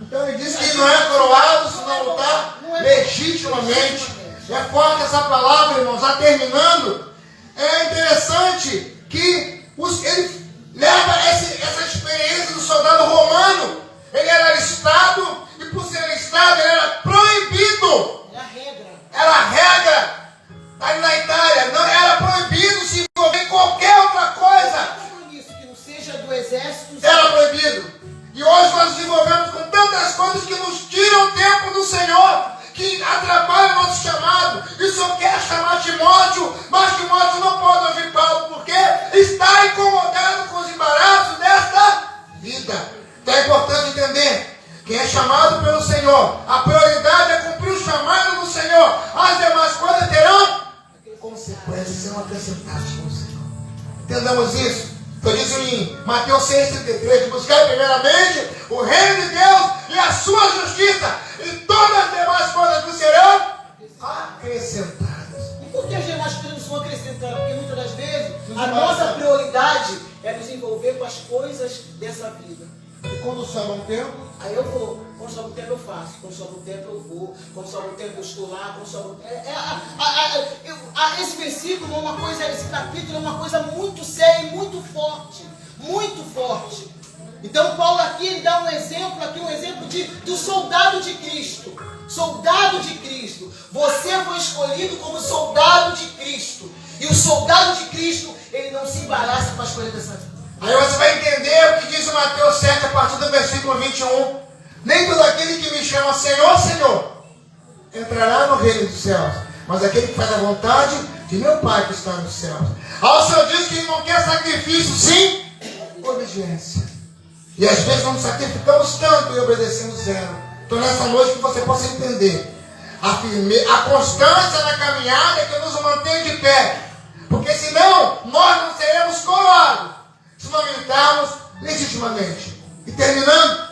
Então ele diz que não é coroado se não lutar legitimamente. É forte essa palavra, irmãos. Já terminando, é interessante que ele leva essa experiência do soldado romano. Ele era alistado e por ser alistado ele era proibido. Era a regra ali na Itália. Não era proibido se envolver em qualquer outra coisa. Que não seja do exército. Era proibido. E hoje nós nos envolvemos com tantas coisas que nos tiram o tempo do Senhor, que atrapalham o nosso chamado. E o Senhor quer chamar Timóteo, mas Timóteo não pode ouvir Paulo, porque está incomodado com os embaraços desta vida. Então é importante entender, quem é chamado pelo Senhor, a prioridade é cumprir o chamado do Senhor. As demais coisas terão consequências, serão acrescentadas com o Senhor. Entendamos isso. Então diz em Mateus 6,33, de buscar primeiramente o reino de Deus e a sua justiça, e todas as demais coisas vos serão acrescentadas. E por que as demais coisas são acrescentadas? Porque muitas das vezes a nossa prioridade é nos envolver com as coisas dessa vida. E quando sobra um tempo, aí eu vou. Quando sobra um tempo eu faço. Quando sobra um tempo eu vou. Quando sobra um tempo eu estou lá. Quando sobra... esse versículo é uma coisa, esse capítulo é uma coisa muito séria e muito forte. Muito forte. Então Paulo aqui ele dá um exemplo do soldado de Cristo. Soldado de Cristo. Você foi escolhido como soldado de Cristo. E o soldado de Cristo, ele não se embaraça com as coisas dessa vida. Aí você vai entender o que diz o Mateus 7, a partir do versículo 21. Nem todo aquele que me chama Senhor, Senhor, entrará no reino dos céus, mas aquele que faz a vontade de meu Pai que está nos céus. Ao Senhor diz que ele não quer sacrifício, sim, obediência. E às vezes não nos sacrificamos tanto e obedecemos zero. Então nessa noite que você possa entender a constância na caminhada que nos mantém de pé. Porque senão nós não seremos coroados se não militarmos legitimamente. E terminando,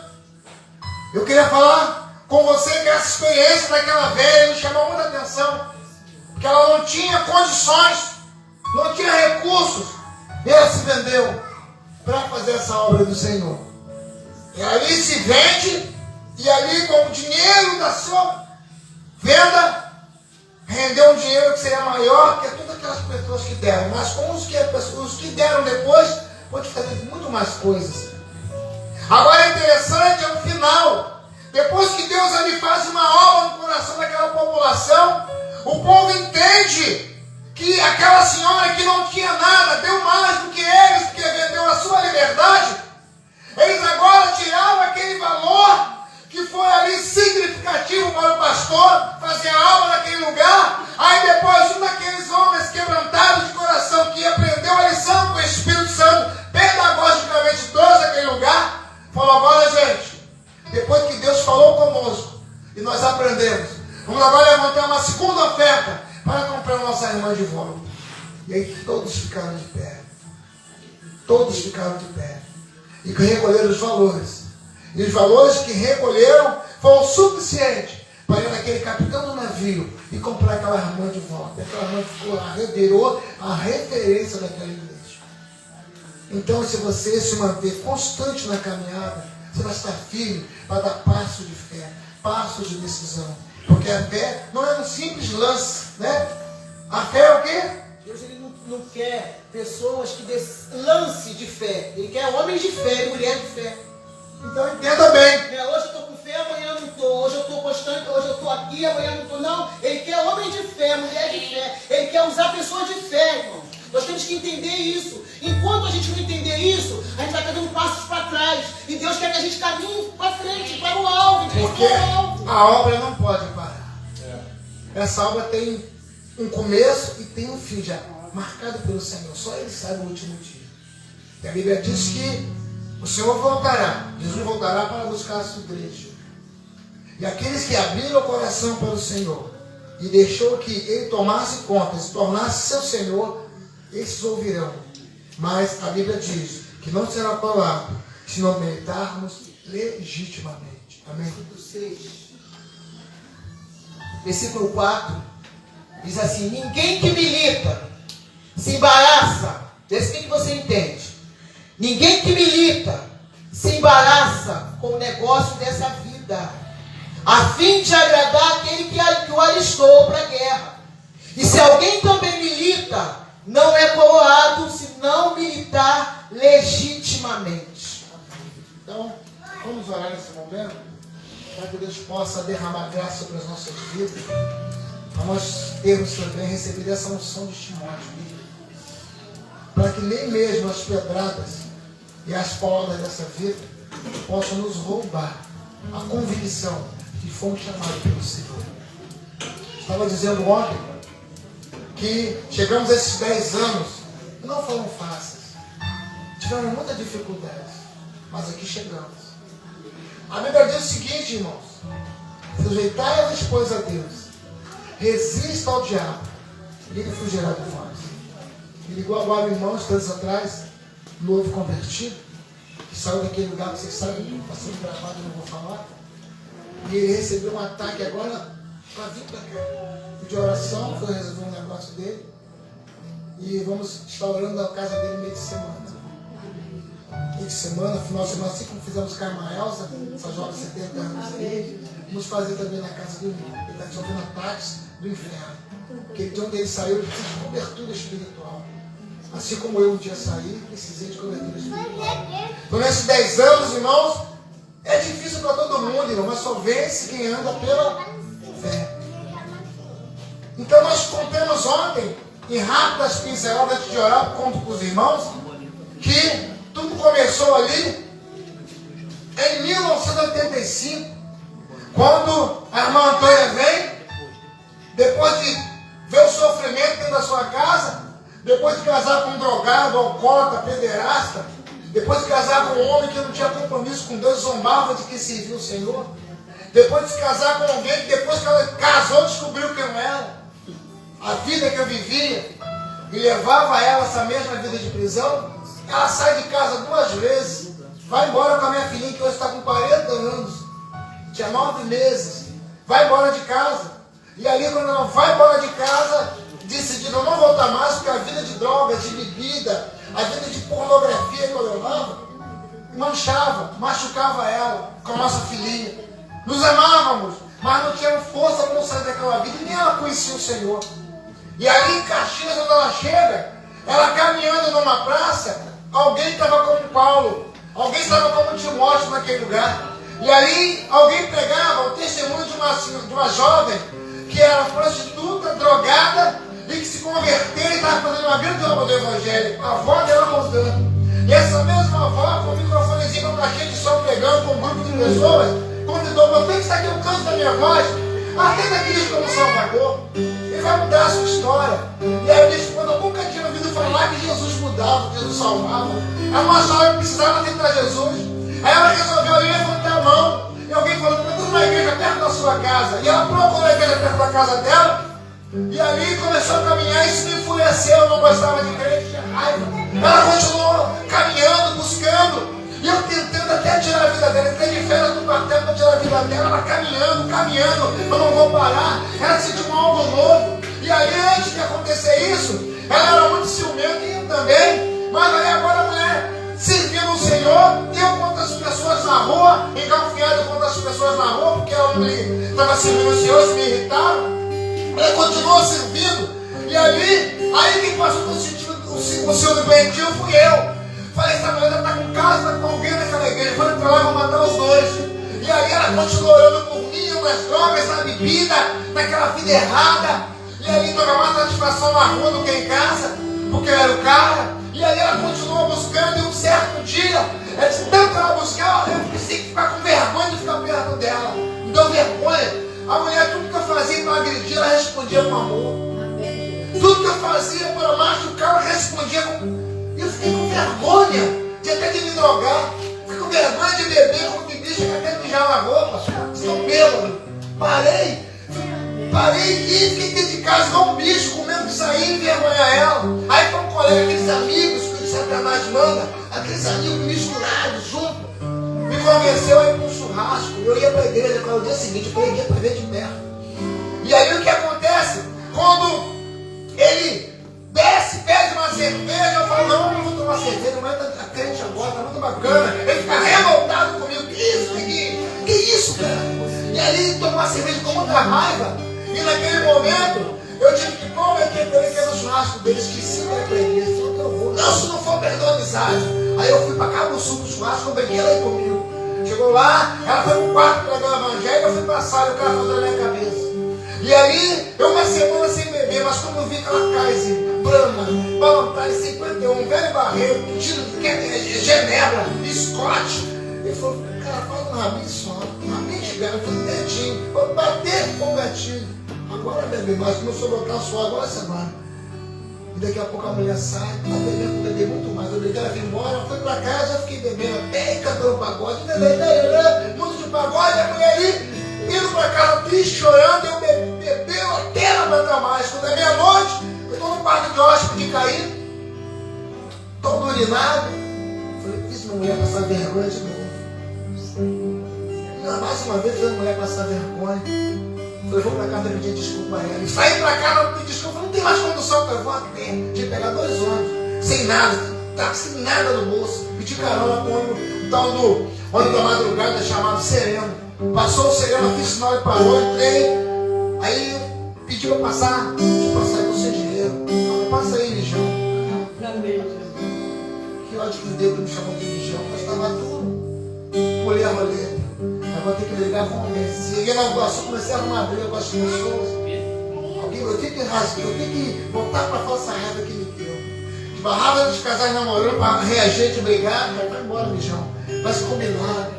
eu queria falar com você que essa experiência daquela velha me chamou muita atenção. Porque ela não tinha condições, não tinha recursos. E ela se vendeu para fazer essa obra do Senhor. E ali se vende, e ali com o dinheiro da sua venda, rendeu um dinheiro que seria maior que todas aquelas pessoas que deram. Mas com os que deram depois, pode fazer muito mais coisas. Agora é interessante, é o final. Depois que Deus ali faz uma obra no coração daquela população, o povo entende que aquela senhora que não tinha nada, deu mais do que eles, porque vendeu a sua liberdade. Eles agora tiravam aquele valor que foi ali significativo para o pastor fazer a obra naquele lugar. Aí depois um daqueles homens quebrantados de coração que aprendeu a lição com o Espírito Santo pedagogicamente trouxe aquele lugar, falou: agora gente, depois que Deus falou conosco e nós aprendemos, vamos agora levantar uma segunda oferta para comprar nossa irmã de volta. E aí todos ficaram de pé. Todos ficaram de pé. E recolheram os valores. E os valores que recolheram foram suficientes para ir naquele capitão do navio e comprar aquela irmã de volta. Aquela irmã ficou lá, virou a referência daquela igreja. Então, se você se manter constante na caminhada, você vai estar firme para dar passo de fé, passo de decisão. Porque a fé não é um simples lance, né? A fé é o quê? Deus ele não quer pessoas que lance de fé. Ele quer homens de fé e mulheres de fé. Então entenda bem. Hoje eu estou com fé, amanhã eu não estou. Hoje eu estou constante, hoje eu estou aqui, amanhã eu não estou. Não, ele quer homens de fé, mulheres de fé. Ele quer usar pessoas de fé, irmão. Nós temos que entender isso. Enquanto a gente não entender isso, a gente vai estar dando passos para trás. E Deus quer que a gente caminhe para frente, para o alvo. Porque a obra não pode parar. Essa obra tem um começo e tem um fim já, marcado pelo Senhor. Só Ele sabe o último dia. E a Bíblia diz que o Senhor voltará. Jesus voltará para buscar a sua igreja. E aqueles que abriram o coração para o Senhor e deixou que Ele tomasse conta, se tornasse seu Senhor, esses ouvirão. Mas a Bíblia diz que não será colado se não meditarmos legitimamente. Amém? versículo 4, diz assim: ninguém que milita se embaraça. Desse que você entende. Ninguém que milita se embaraça com o negócio dessa vida, a fim de agradar aquele que o alistou para a guerra. E se alguém também milita, não é coroado se não militar legitimamente. Então, vamos orar nesse momento, para que Deus possa derramar graça sobre as nossas vidas, para nós termos também recebido essa unção de Timóteo, para que nem mesmo as pedradas e as palavras dessa vida possam nos roubar a convicção que fomos chamados pelo Senhor. Estava dizendo ontem que chegamos a esses 10 anos, que não foram fáceis, tivemos muita dificuldade, mas aqui chegamos. A Bíblia diz o seguinte, irmãos: sujeitai-vos, pois, a Deus, resista ao diabo, e ele fugirá de vós. E ligou agora o irmão, instantes atrás, novo convertido, que saiu daquele lugar que vocês sabem, está sendo gravado, eu não vou falar. E ele recebeu um ataque agora para vir para cá. Pediu oração, foi resolver um negócio dele. E vamos estar orando na casa dele meio de semana. Meio de semana, final de semana, assim como fizemos com a irmã Elza, essa jovem de 70 anos aí, vamos fazer também na casa do irmão. Ele está sofrendo ataques do inferno. Porque de onde ele saiu, ele precisa de cobertura espiritual. Assim como eu um dia saí, precisei de cobertura espiritual. Então, nesses 10 anos, irmãos, é difícil para todo mundo, irmão, mas só vence quem anda pela fé. Então, nós contamos ontem, em rápidas pinceladas antes de orar, conto para os irmãos, que tudo começou ali em 1985, quando a irmã Antônia vem, depois de ver o sofrimento dentro da sua casa, depois de casar com um drogado, alcoólatra, pederasta, depois de casar com um homem que não tinha compromisso com Deus, zombava de que servia o Senhor, depois de se casar com alguém que depois que ela casou descobriu que não era, a vida que eu vivia e levava ela essa mesma vida de prisão, ela sai de casa 2 vezes, vai embora com a minha filhinha que hoje está com 40 anos, tinha 9 meses, vai embora de casa, e ali quando ela vai embora de casa, decidindo não voltar mais, porque a vida de drogas, de bebida, a vida de pornografia que eu levava, manchava, machucava ela com a nossa filhinha. Nos amávamos, mas não tínhamos força para não sair daquela vida, e nem ela conhecia o Senhor. E ali em Caxias, quando ela chega, ela caminhando numa praça, alguém estava como Paulo, alguém estava como Timóteo naquele lugar. E ali alguém pregava o testemunho de uma jovem que era prostituta, drogada, e que se converteu e estava fazendo uma grande obra do Evangelho. A avó dela mostrando. E essa mesma avó, com o microfonezinho com a caixinha de som pegando, com um grupo de pessoas, convidou: meu filho, está aqui o canto da minha voz, atenda Cristo como Salvador. Ele vai mudar a sua história. E aí eu disse: quando eu nunca tinha ouvido falar que Jesus mudava, que Jesus salvava. A uma jovem precisava aceitar Jesus. Aí ela resolveu ali levantar a mão. E alguém falou: eu estou numa igreja perto da sua casa. E ela procurou a igreja perto da casa dela. E ali começou a caminhar, isso me enfureceu, eu não gostava de crente, tinha raiva. Ela continuou caminhando, buscando, e eu tentando até tirar a vida dela. Entrei de férias no quartel para tirar a vida dela, ela caminhando, eu não vou parar. Ela sentiu algo novo. E aí, antes de acontecer isso, ela era muito ciumenta e eu também. Mas aí agora a mulher servindo o Senhor, eu contra as pessoas na rua, engalfinhado contra as pessoas na rua, porque ela estava servindo o Senhor, se me irritaram. Ela continuou servindo. E ali, quem passou por o Senhor do doentio fui eu. Falei: essa mulher está com casa, está com alguém naquela igreja, vou entrar lá e vou matar os dois. E aí ela continuou orando por mim, nas drogas, na bebida, naquela vida errada. E ali teve mais satisfação na rua do que em casa, porque eu era o cara. E ali ela continuou buscando, e um certo dia, de tanto ela buscar, eu precisei ficar com vergonha de ficar perto dela. Me deu vergonha. A mulher, tudo que eu fazia para agredir, ela respondia com amor. Tudo que eu fazia para machucar, ela respondia com... E eu fiquei com vergonha de até de me drogar. Fiquei com vergonha de beber, como bebi, cheguei até a mijar na roupa. Estou bêbado. Parei e fiquei dentro de casa igual um bicho, com medo de sair e envergonhar ela. Aí foi um colega, aqueles amigos que o Satanás manda, aqueles amigos misturados juntos, me convenceu a ir para um churrasco. Eu ia para a igreja, para o dia seguinte, eu falei: ia para ver de perto. E cerveja. Eu falo, não, eu não vou tomar cerveja, amanhã tá crente agora, tá muito bacana. Ele fica revoltado comigo. Que isso, Neguinho? Que isso, cara? E ali ele tomou uma cerveja com muita raiva. E naquele momento, eu tive que prometer para ele que era no churrasco dele. Esqueci de aprender. Ele falou que eu vou. Não, se não for, perdão a amizade. Aí eu fui para Cabo Sul pro churrasco, eu brinquei ela aí comigo. Chegou lá, ela foi pro quarto pregar o evangelho, eu fui pra sala e o cara falou na minha cabeça. E aí, eu uma semana sem beber, mas quando eu vi aquela Kaiser, Brahma, Ballantine 51, velho barreiro, Genebra, Scott, ele falou, cara, fala um rabinho só, um rabinho de gato, eu falei, netinho, vou bater com o gatinho. Agora bebe mais, começou a botar suor, agora você vai. E daqui a pouco a mulher sai, tá bebendo, beber muito mais. Eu liguei, ela foi embora, foi pra casa, eu fiquei bebendo até cantando pagode, muito de pagode, a mulher ali, indo pra casa triste, chorando, eu bebeu até não aguentar mais. Quando é meia-noite, eu tô no quarto de hóspede caído, todo urinado. Falei, fiz uma mulher passar vergonha de novo. Mais uma vez, fiz uma mulher passar vergonha. Falei, vou pra casa pedir desculpa a ela. E saí pra casa, pedir desculpa, não tem mais condução que eu vou a pé. Tinha que pegar 2 ônibus, sem nada, tava sem nada no bolso. Pedi carona com o tal do ônibus da madrugada chamado Sereno. Passou o Sereno, fiz sinal e parou, entrei. Aí pedi pra passar, aí com sem dinheiro. Falei, passa aí, Mijão. Que ódio que deu que me chamou de Mijão, mas tava tudo. Pulei a roleta. Agora tem que ligar com alguém. Se liguei na doação, comecei a arrumar briga com as pessoas. Alguém, eu tenho que rasgar, eu tenho que voltar para a falsa raiva que me deu. Esbarrava de casais namorando para reagir de brigar. Vai embora, Mijão. Vai se combinar.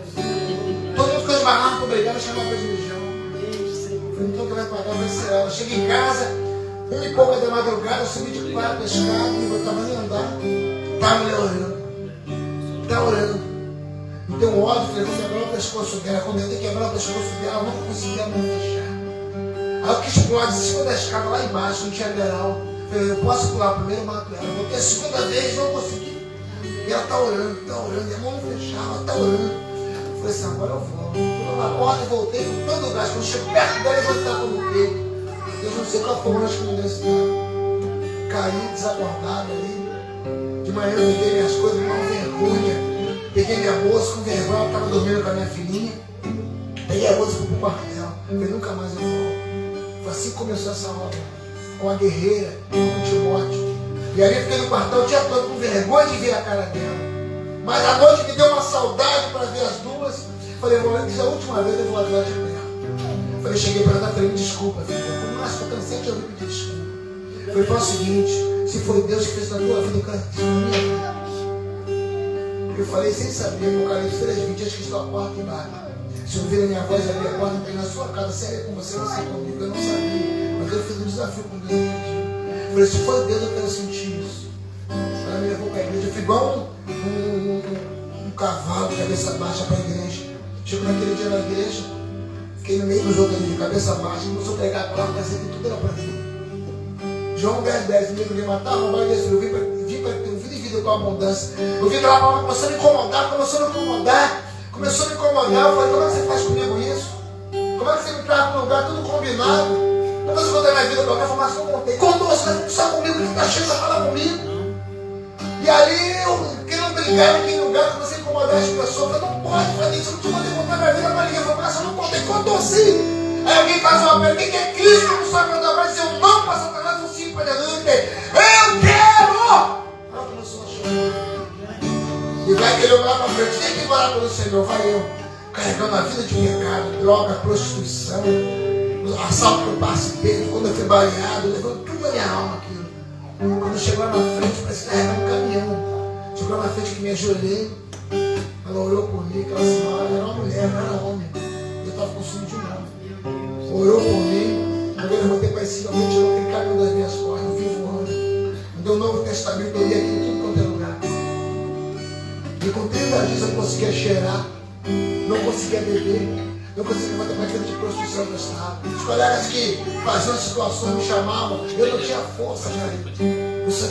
Todo mundo que eu esbarrava para brigar, eu chamava de Mijão. Falei, então que vai pagar, vai ser ela. Eu cheguei em casa, 1h pouca da madrugada, eu subi de quatro para escada e eu estava nem andar. Estava me orando. Está orando. Me deu um ódio, falei, vou quebrar o pescoço dela. Quando eu tentei quebrar o pescoço dela, eu não conseguia não fechar. Aí eu quis pular de cima da escada lá embaixo, não tinha degrau. Falei, eu posso pular primeiro, mato ela. Voltei a segunda vez, não consegui. E ela está orando, e a mão não fechava, ela está orando. Eu falei assim, agora eu vou. Fui na porta e voltei com todo o gás. Quando chego perto dela, eu vou estar como peito. Eu não sei qual foi o lanche que me deu esse tempo. Caí desacordado ali. De manhã eu peguei minhas coisas, uma vergonha. Peguei minha bolsa com vergonha, eu estava dormindo com a minha filhinha. Peguei a bolsa e fui pro quartel. Falei, nunca mais eu volto. Foi assim que começou essa obra. Com a guerreira, com o Timóteo. E ali eu fiquei no quartel o dia todo com vergonha de ver a cara dela. Mas à noite me deu uma saudade para ver as duas. Falei, vou lá, a última vez eu vou atrás de ela. Falei, cheguei para ela e falei, me desculpa, filha. Mas eu cansei de ouvir pedir desculpa. Falei, fala o seguinte, se foi Deus que fez na tua vida, eu quero que na minha vida. Eu falei sem saber, Apocalipse 3:20, acho que estou à porta e bate. Se ouvir a minha voz abrir a porta, entrei na sua casa, sério com você, você comigo, eu não sabia. Mas eu fiz um desafio com Deus naquele dia. Eu falei, se for Deus, eu quero sentir isso. Ela me levou para a igreja, eu fui igual um cavalo, cabeça baixa para a igreja. Chego naquele dia na igreja, fiquei no meio do jogo ali, de cabeça baixa, começou a pregar a palavra, parecia que tudo era para mim. João 10:10, me livro de matar, roubar e destruir, vim para ter vida e vida com abundância. Eu vi aquela palavra começando a me incomodar, começou a me incomodar. Eu falei, como é que você faz comigo isso? Como é que você me traz para um lugar tudo combinado? Quando você contar minha vida para alguém, eu falei, mas eu contei. Contou, você vai conversar comigo, que está cheio de falar comigo. E ali, eu querendo brigar naquele lugar, comecei a incomodar as pessoas. Eu falei, não pode fazer isso, eu não te mandei contar minha vida para ninguém. Eu falei, mas eu não contei, contou sim. Aí alguém faz uma pergunta, quem que é Cristo? Eu não sabe contar mais, eu não passo a Satanás, um 5 para Jesus. Eu quero! Ela começou a chorar. E vai querer orar para frente, tem que orar pelo Senhor, vai eu. Carregando a vida de pecado, droga, prostituição, assalto que eu participei, quando eu fui baleado, levando tudo na minha alma aquilo. Quando chegou lá na frente, parece que carregava um caminhão. Chegou lá na frente que me ajoelhei, ela orou por mim, aquela senhora era uma mulher, não era homem. Eu estava com ciúme de um homem. Orou por mim, quando eu levantei para esse homem, tirou aquele caminhão das minhas costas, eu fui voando. Me deu um Novo Testamento, eu li aqui em tudo quanto é lugar. E com 30 dias eu não conseguia cheirar, não conseguia beber, não conseguia levantar mais vida de prostituição que eu estava. Os colegas que faziam situações me chamavam, eu não tinha força, gente. Eu só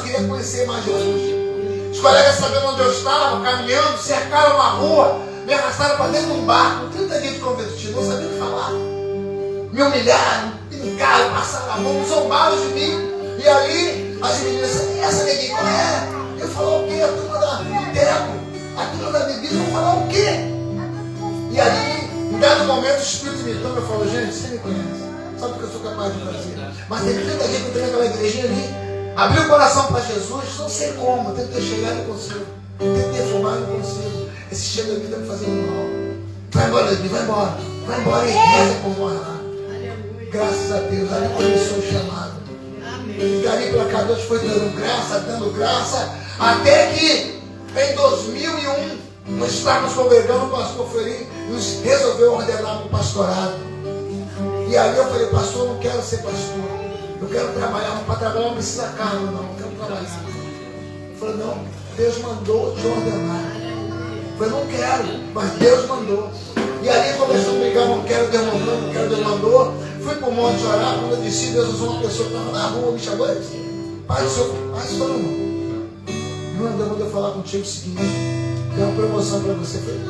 queria conhecer mais Jesus. Os colegas sabendo onde eu estava, caminhando, cercaram uma rua, me arrastaram para dentro de um barco, 30 dias de convertido, não sabia o que falar. Me humilharam, me brincaram, passaram a mão, zombaram de mim. E ali As meninas, essa neguinha, qual é? Eu falar o quê? A turma do teco, a turma da bebida, eu vou falar o quê? E ali, em dado momento, o Espírito me toma e falou, gente, você me conhece, sabe o que eu sou capaz de fazer? Mas tem tanta gente que tem naquela igrejinha ali, abriu o coração para Jesus, não sei como, tentei chegar e não consigo, tentei fumar e não consigo, esse cheiro aqui está me fazendo mal. Vai embora, Davi, vai embora, e reza por nós lá. Graças a Deus, ali começou o chamado. E dali para cá Deus foi dando graça, até que em 2001 nós estávamos congregando, o pastor Feri nos resolveu ordenar para o pastorado. E ali eu falei, pastor, eu não quero ser pastor, eu quero trabalhar, para trabalhar não precisa carro, não, eu quero trabalhar. Eu falei, não, Deus mandou te ordenar. Eu falei, não quero, mas Deus mandou. E ali começou a brigar, não quero, Deus mandou. Fui para o monte orar, quando eu desci, Deus usou uma pessoa que estava na rua, me chamou e disse, pai, senhor, irmão, me mandou eu falar contigo o seguinte, tem uma promoção para você. Eu falei,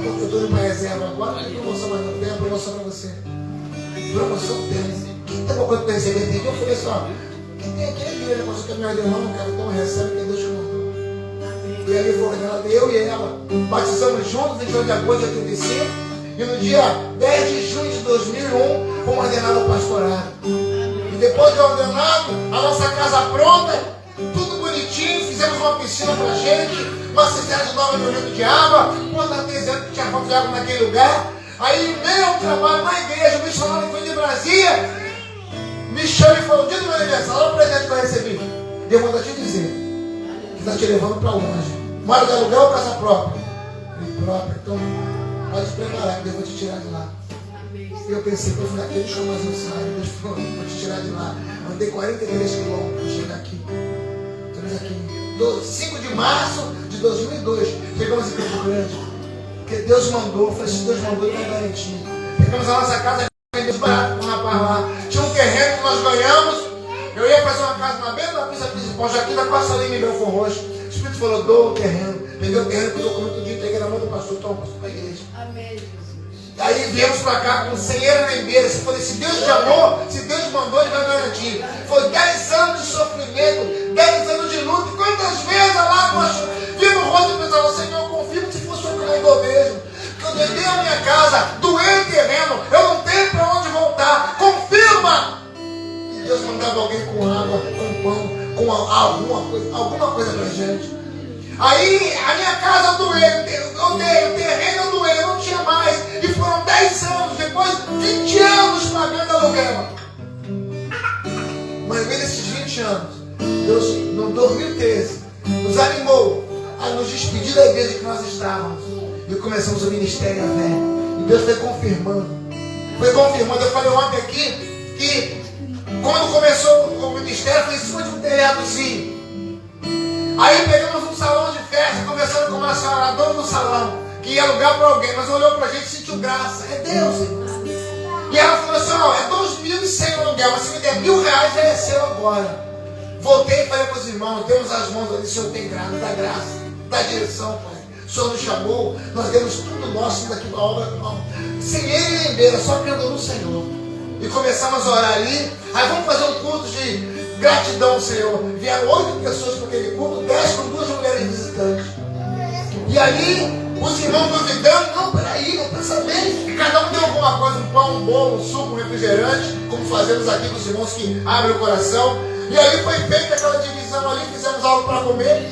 eu estou numa reserva agora, não tem promoção, mas não tem uma promoção para você. Promoção tem. Que tem uma coisa para receber aqui? Eu falei assim, ó, que tem aqui a igreja, mas você quer me ordenar, não quero, então recebe que Deus te mandou. E ali foi ordenado eu e ela, batizamos juntos, 28 de agosto de 85, e no dia 10 de junho de 2001, fomos ordenados ao pastorado. E depois de ordenado, a nossa casa pronta, tudo bonitinho, fizemos uma piscina pra gente, uma cisterna de 9 mil litros de água, quando artesiano que tinha falta de água naquele lugar. Aí, meu trabalho na igreja, o missionário que foi de Brasília, me chama e falou, dia do meu aniversário, olha o presente que eu recebi. Deus manda te dizer, que está te levando para longe. Mora de aluguel ou casa própria? Própria, então pode se preparar, que eu vou te tirar de lá. E eu pensei, eu fui aqui, deixa eu mais um saio, Deus falou, vou te tirar de lá. Andei 43 quilômetros para chegar aqui. Estamos aqui. 5 de março de 2002, pegamos em Campo Grande. Porque Deus mandou, foi se Deus mandou, ele vai garantir. Pegamos a nossa casa, vendemos barato com um rapaz lá. Tinha um terreno que nós ganhamos. Eu ia fazer uma casa na beira da pista principal, já aqui da Costa Lima em Belfort Roxo. O Espírito falou, dou o terreno. Peguei o terreno com o documento de entreguei na mão do pastor, toma, pastor, para a igreja. Amém, Jesus. Aí viemos para cá com 100 euros na embeira. Eu falei, se Deus chamou, se Deus mandou, ele vai garantir. Foi 10 anos de sofrimento, 10 anos de luta. E quantas vezes lá nós vimos o rosto e pensava, Senhor, eu confio que se fosse o que mandou mesmo. Que eu vendei a minha casa, doei o terreno, eu não tenho para onde voltar. Confirma! E Deus mandava alguém com água, com pão, com alguma coisa para a gente. Aí a minha casa eu doei, o terreno eu doei, eu não tinha mais. E foram 10 anos, depois 20 anos pagando aluguel. Mas no meio desses 20 anos, Deus, no 2013, nos animou a nos despedir da igreja que nós estávamos. E começamos o ministério à fé. E Deus foi confirmando. Eu falei ontem aqui que quando começou o ministério foi em cima de um telhadozinho. Aí pegamos um salão de festa, conversando com uma senhora, a dona do salão, que ia alugar para alguém, mas olhou para a gente e sentiu graça. É Deus, irmão. E ela falou assim, ó, é 2.100 o aluguel, mas se me der R$1.000, já é seu agora. Voltei e falei para os irmãos, demos as mãos ali, Senhor tem graça, dá graça, dá direção, Pai. O Senhor nos chamou, nós demos tudo nosso daqui para a obra, sem ele nem beira, só crendo no Senhor. E começamos a orar ali, aí vamos fazer um culto de gratidão, Senhor. Vieram 8 pessoas para aquele culto, 10 com 2 mulheres visitantes. E ali, os irmãos duvidando, não, peraí, não pensa bem. Cada um deu alguma coisa, um pão, um bolo, um suco, um refrigerante, como fazemos aqui com os irmãos que abrem o coração. E ali foi feita aquela divisão ali, fizemos algo para comer.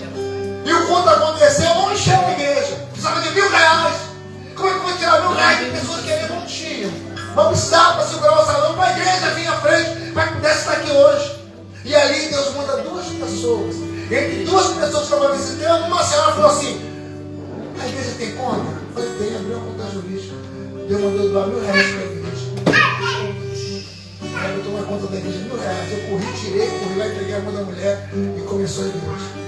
E o culto aconteceu, não encheu a igreja. Precisava de R$1.000. Como é que eu vou tirar R$1.000 de pessoas que ainda não tinham? Vamos precisar para segurar o salão, para a igreja vir à frente, para que pudesse estar aqui hoje. E ali Deus manda 2 pessoas. Entre 2 pessoas que estavam visitando, uma senhora falou assim, a igreja tem conta? Eu falei, tem, abriu uma conta jurídica. Deus mandou doar R$1.000 para a igreja. Aí eu tomei conta da igreja, R$1.000. Eu corri lá, entreguei a mão da mulher e começou a igreja.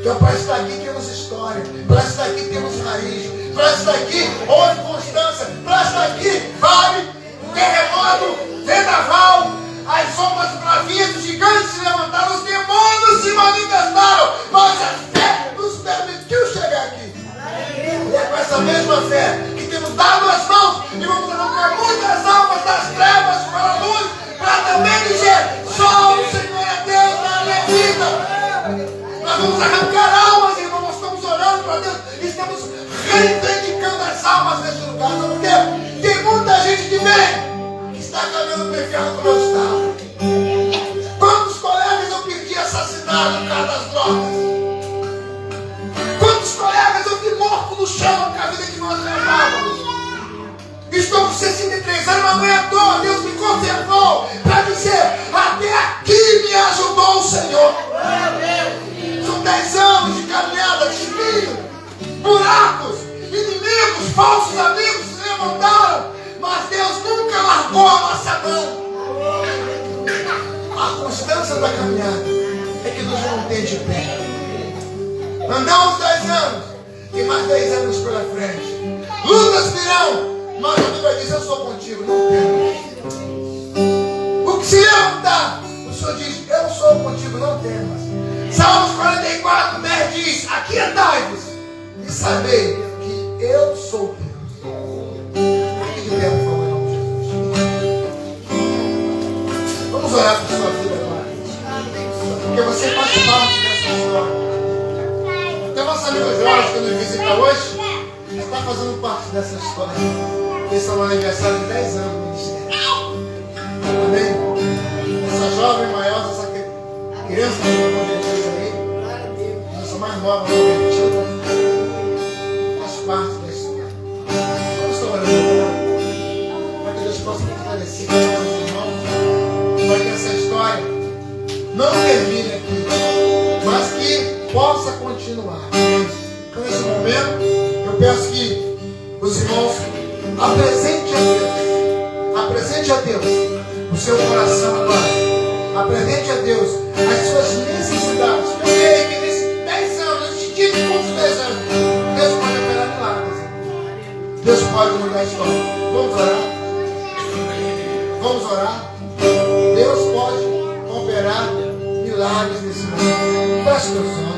Então para estar aqui temos história, para estar aqui temos raiz, para estar aqui houve constância, para estar aqui vale, terremoto, vendaval, as ondas bravias, os gigantes se levantaram, os demônios se manifestaram, mas a fé nos permitiu chegar aqui. E é com essa mesma fé que temos dado as mãos e vamos arrancar muitas almas das trevas para a luz, para também dizer, só o Senhor é Deus. vamos arrancar almas, irmão. Nós estamos orando para Deus. Estamos reivindicando as almas nesse lugar. Sabe por quê? Tem muita gente que vem, que está caminhando para o inferno como eu estava. Quantos colegas eu perdi assassinados por causa das drogas? Quantos colegas eu vi morto no chão com a vida que nós levávamos? Estou com 63 anos, mas não é à toa. Deus me conservou para dizer: até aqui me ajudou o Senhor. São 10 anos de caminhada, desvio, buracos, inimigos, falsos amigos se levantaram, mas Deus nunca largou a nossa mão. A constância da caminhada é que nos mantém de pé. Andamos 10 anos, tem mais 10 anos pela frente. Lutas virão, mas a Bíblia diz: eu sou contigo, não temas. O que se levantar, o Senhor diz: eu sou contigo, não temas. Salmos 44, 10 diz: aquietai-vos e sabei que eu sou Deus. Fique de pé, por favor, em nome de Jesus. Vamos orar por sua vida agora, porque você faz parte dessa história. Até nosso amigo Jorge, que nos visita hoje, está fazendo parte dessa história. Esse é o aniversário de 10 anos do ministério. Amém? Essa jovem maior, essa criança que está convertida aí, essa mais nova convertida, faz parte da história. Vamos estar orando agora, para que Deus possa fortalecer os nossos irmãos, para que essa história não termine aqui, mas que possa continuar. Então, nesse momento, eu peço que os irmãos apresente a Deus o seu coração agora. Apresente a Deus as suas necessidades. Eu creio que nesses 10 anos, nesses 15 poucos 10 anos, Deus pode operar milagres. Deus pode mudar a história. Vamos orar? Vamos orar? Deus pode operar milagres nesse momento. Feche teus olhos.